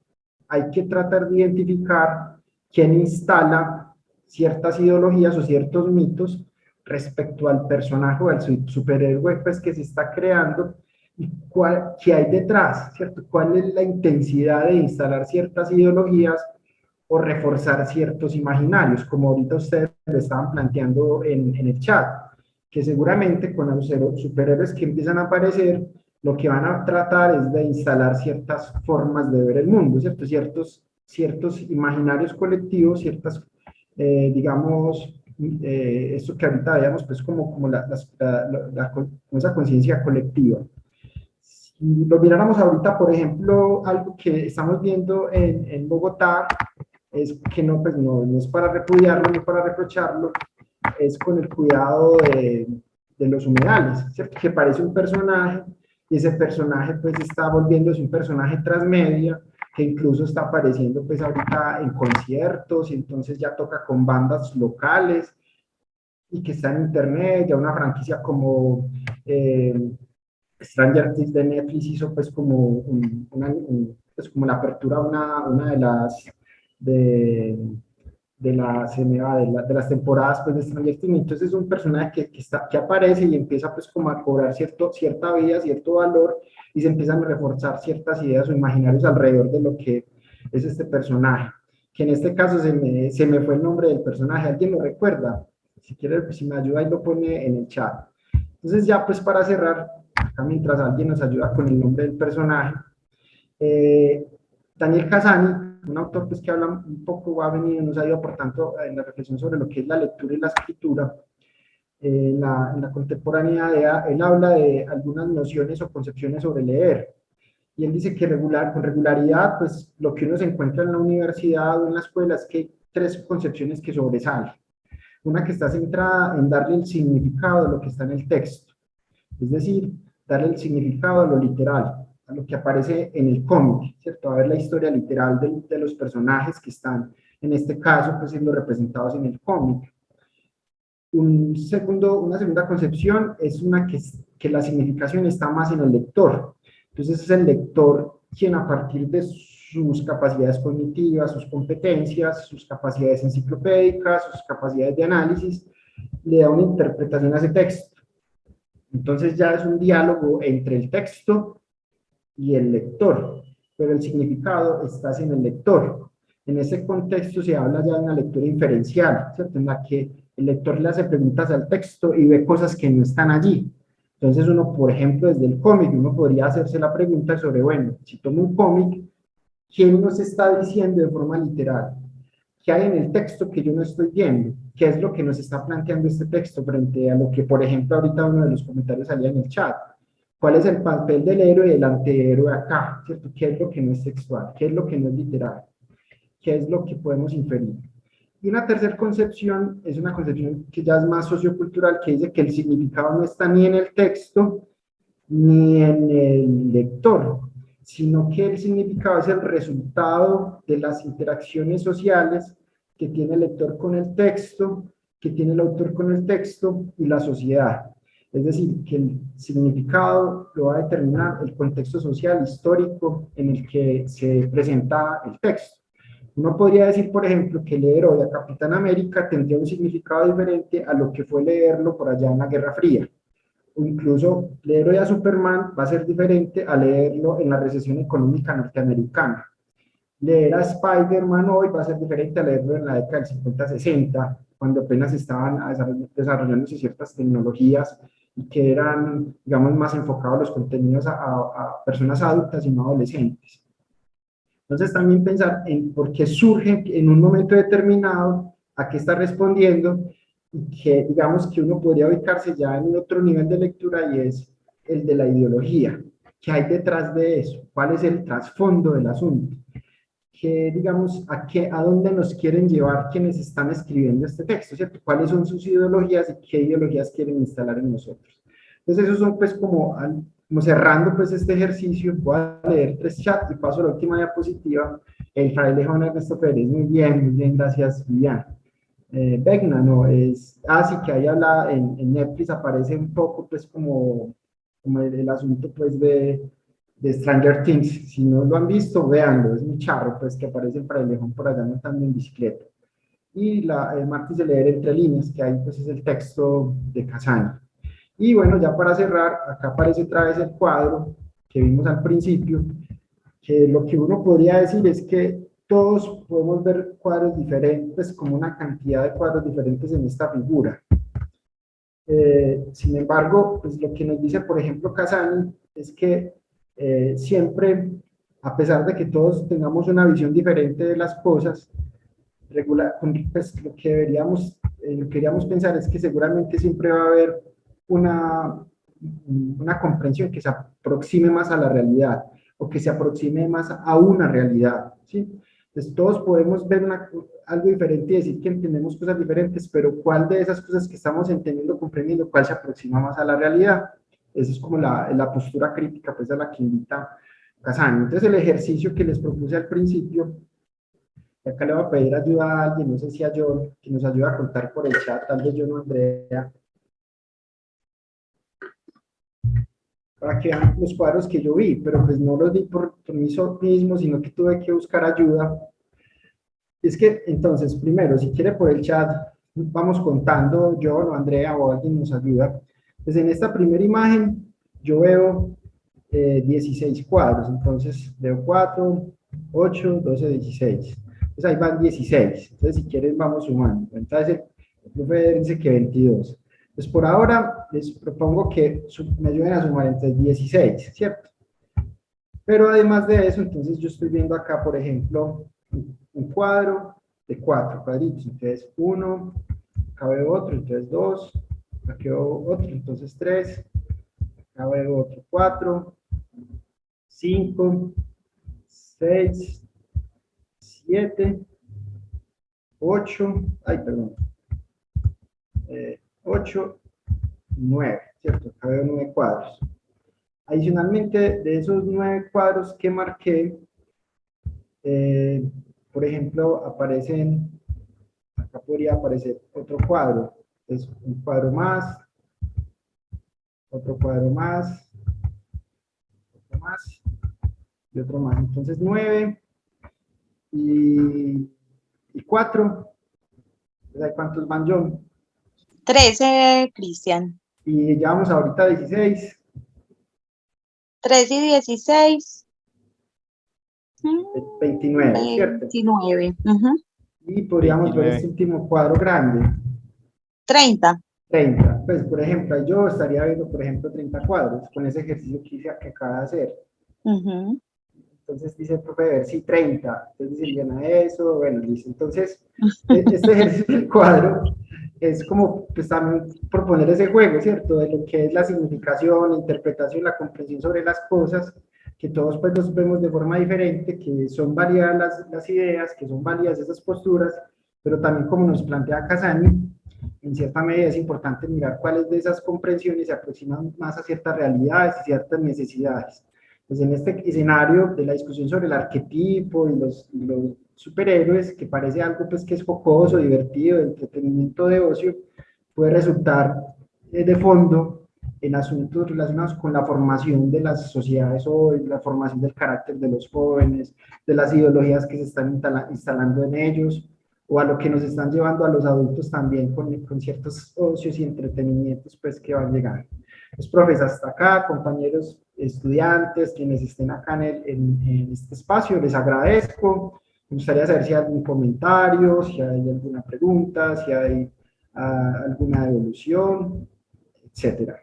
hay que tratar de identificar quién instala ciertas ideologías o ciertos mitos respecto al personaje o al superhéroe pues, que se está creando y qué hay detrás, ¿cierto? ¿Cuál es la intensidad de instalar ciertas ideologías o reforzar ciertos imaginarios, como ahorita ustedes lo estaban planteando en el chat, que seguramente con los superhéroes que empiezan a aparecer, lo que van a tratar es de instalar ciertas formas de ver el mundo, ¿cierto? Ciertos imaginarios colectivos, ciertas, digamos, esto que ahorita veíamos, pues como esa conciencia colectiva. Si lo miráramos ahorita, por ejemplo, algo que estamos viendo en Bogotá, es que no, pues no es para repudiarlo ni para reprocharlo, es con el cuidado de los humedales, ¿cierto? Que parece un personaje y ese personaje pues está volviéndose un personaje transmedia que incluso está apareciendo pues ahorita en conciertos y entonces ya toca con bandas locales y que está en internet, ya una franquicia como Stranger Things de Netflix hizo pues como pues como la apertura a una de las de las temporadas pues, de Stranger Things. Entonces es un personaje que aparece y empieza pues como a cobrar cierta vida, cierto valor, y se empiezan a reforzar ciertas ideas o imaginarios alrededor de lo que es este personaje, que en este caso se me fue el nombre del personaje. ¿Alguien lo recuerda? Si quiere, pues, si me ayuda y lo pone en el chat. Entonces ya pues para cerrar, acá mientras alguien nos ayuda con el nombre del personaje, Daniel Casani, un autor pues, que habla un poco, ha venido, nos ha ido aportando en la reflexión sobre lo que es la lectura y la escritura. En la contemporaneidad, él habla de algunas nociones o concepciones sobre leer. Y él dice que con regularidad, pues lo que uno se encuentra en la universidad o en la escuela es que hay tres concepciones que sobresalen. Una que está centrada en darle el significado de lo que está en el texto, es decir, darle el significado a lo literal, a lo que aparece en el cómic, ¿cierto? A ver la historia literal de los personajes que están, en este caso, pues siendo representados en el cómic. Una segunda concepción es que la significación está más en el lector. Entonces es el lector quien a partir de sus capacidades cognitivas, sus competencias, sus capacidades enciclopédicas, sus capacidades de análisis, le da una interpretación a ese texto. Entonces ya es un diálogo entre el texto y el lector, pero el significado está en el lector. En ese contexto se habla ya de una lectura inferencial, ¿cierto? En la que el lector le hace preguntas al texto y ve cosas que no están allí. Entonces uno, por ejemplo, desde el cómic, uno podría hacerse la pregunta sobre, bueno, si tomo un cómic, ¿quién nos está diciendo de forma literal? ¿Qué hay en el texto que yo no estoy viendo? ¿Qué es lo que nos está planteando este texto frente a lo que, por ejemplo, ahorita uno de los comentarios salía en el chat? ¿Cuál es el papel del héroe y del antihéroe acá? ¿Cierto? ¿Qué es lo que no es textual? ¿Qué es lo que no es literal? ¿Qué es lo que podemos inferir? Y una tercera concepción es una concepción que ya es más sociocultural, que dice que el significado no está ni en el texto ni en el lector, sino que el significado es el resultado de las interacciones sociales que tiene el lector con el texto, que tiene el autor con el texto y la sociedad. Es decir, que el significado lo va a determinar el contexto social histórico en el que se presenta el texto. Uno podría decir, por ejemplo, que leer hoy a Capitán América tendría un significado diferente a lo que fue leerlo por allá en la Guerra Fría. O incluso leer hoy a Superman va a ser diferente a leerlo en la recesión económica norteamericana. Leer a Spider-Man hoy va a ser diferente a leerlo en la década del 50-60, cuando apenas estaban desarrollándose ciertas tecnologías y que eran, digamos, más enfocados los contenidos a personas adultas y no adolescentes. Entonces también pensar en por qué surge en un momento determinado, a qué está respondiendo, y que digamos que uno podría ubicarse ya en otro nivel de lectura y es el de la ideología. ¿Qué hay detrás de eso? ¿Cuál es el trasfondo del asunto? ¿Qué, digamos, a dónde nos quieren llevar quienes están escribiendo este texto, ¿cierto? ¿Cuáles son sus ideologías y qué ideologías quieren instalar en nosotros? Entonces, esos son pues como cerrando pues este ejercicio. Voy a leer 3 chats y paso a la última diapositiva. El fraile Juan Ernesto Pérez, muy bien, gracias, Vivian. Vecna, no, sí que ahí habla, en Netflix aparece un poco pues como el asunto pues de Stranger Things. Si no lo han visto, véanlo, es muy charro pues que aparece el frailejón por allá montando en bicicleta. Y el martes de leer entre líneas, que ahí pues es el texto de Casani. Y bueno, ya para cerrar, acá aparece otra vez el cuadro que vimos al principio, que lo que uno podría decir es que todos podemos ver cuadros diferentes, como una cantidad de cuadros diferentes en esta figura. Sin embargo, pues lo que nos dice, por ejemplo, Casani, es que siempre, a pesar de que todos tengamos una visión diferente de las cosas, pues lo que queríamos pensar es que seguramente siempre va a haber una comprensión que se aproxime más a la realidad o que se aproxime más a una realidad, ¿sí? Entonces todos podemos ver algo diferente y decir que entendemos cosas diferentes, pero ¿cuál de esas cosas que estamos entendiendo, comprendiendo, cuál se aproxima más a la realidad? Esa es como la postura crítica pues a la que invita Casani. Entonces el ejercicio que les propuse al principio, y acá le voy a pedir ayuda a alguien, no sé si a John, que nos ayude a contar por el chat, tal vez John o Andrea, para que vean los cuadros que yo vi, pero pues no los vi por mí mismo, sino que tuve que buscar ayuda. Es que, entonces, primero, si quiere por el chat, vamos contando, John o Andrea o alguien nos ayuda. Pues en esta primera imagen yo veo 16 cuadros, entonces veo 4, 8, 12, 16. Entonces ahí van 16. Entonces si quieren vamos sumando. Entonces el profe dice que 22. Entonces por ahora les propongo que me ayuden a sumar entre 16, ¿cierto? Pero además de eso, entonces yo estoy viendo acá, por ejemplo, un cuadro de 4 cuadritos. Entonces 1, acá veo otro, entonces 2, acá veo otro, entonces 3, acá veo otro 4, 5, 6, 7, 8, ay, perdón, 8, 9, ¿cierto? Acá veo 9 cuadros. Adicionalmente, de esos 9 cuadros que marqué, eh, por ejemplo, acá podría aparecer otro cuadro. Es un cuadro más, otro cuadro más, otro más y otro más. Entonces 9 y 4. ¿Cuántos van, John? 13, Cristian. Y llevamos ahorita 16. 3 y 16. 29, ¿cierto? 29. Uh-huh. Y podríamos ver este último cuadro grande. 30. 30. Pues, por ejemplo, yo estaría viendo, por ejemplo, 30 cuadros con ese ejercicio que acaba de hacer. Uh-huh. Entonces dice el profe, ver si 30. Entonces dirían a eso, bueno, dice. Entonces, este ejercicio del cuadro es como, pues también proponer ese juego, ¿cierto? De lo que es la significación, la interpretación, la comprensión sobre las cosas, que todos pues los vemos de forma diferente, que son válidas las ideas, que son válidas esas posturas, pero también como nos plantea Casani, en cierta medida es importante mirar cuáles de esas comprensiones se aproximan más a ciertas realidades y ciertas necesidades. Pues en este escenario de la discusión sobre el arquetipo y los superhéroes, que parece algo pues que es jocoso, divertido, de entretenimiento, de ocio, puede resultar de fondo en asuntos relacionados con la formación de las sociedades hoy, la formación del carácter de los jóvenes, de las ideologías que se están instalando en ellos, o a lo que nos están llevando a los adultos también con ciertos ocios y entretenimientos pues que van llegando. Pues, profes, hasta acá, compañeros estudiantes, quienes estén acá en este espacio, les agradezco. Me gustaría saber si hay algún comentario, si hay alguna pregunta, si hay alguna devolución, etcétera.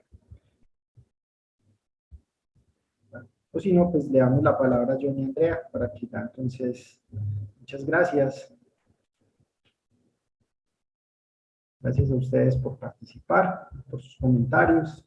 O si no, pues le damos la palabra a Johnny y Andrea para que ya, entonces, muchas gracias. Gracias a ustedes por participar, por sus comentarios.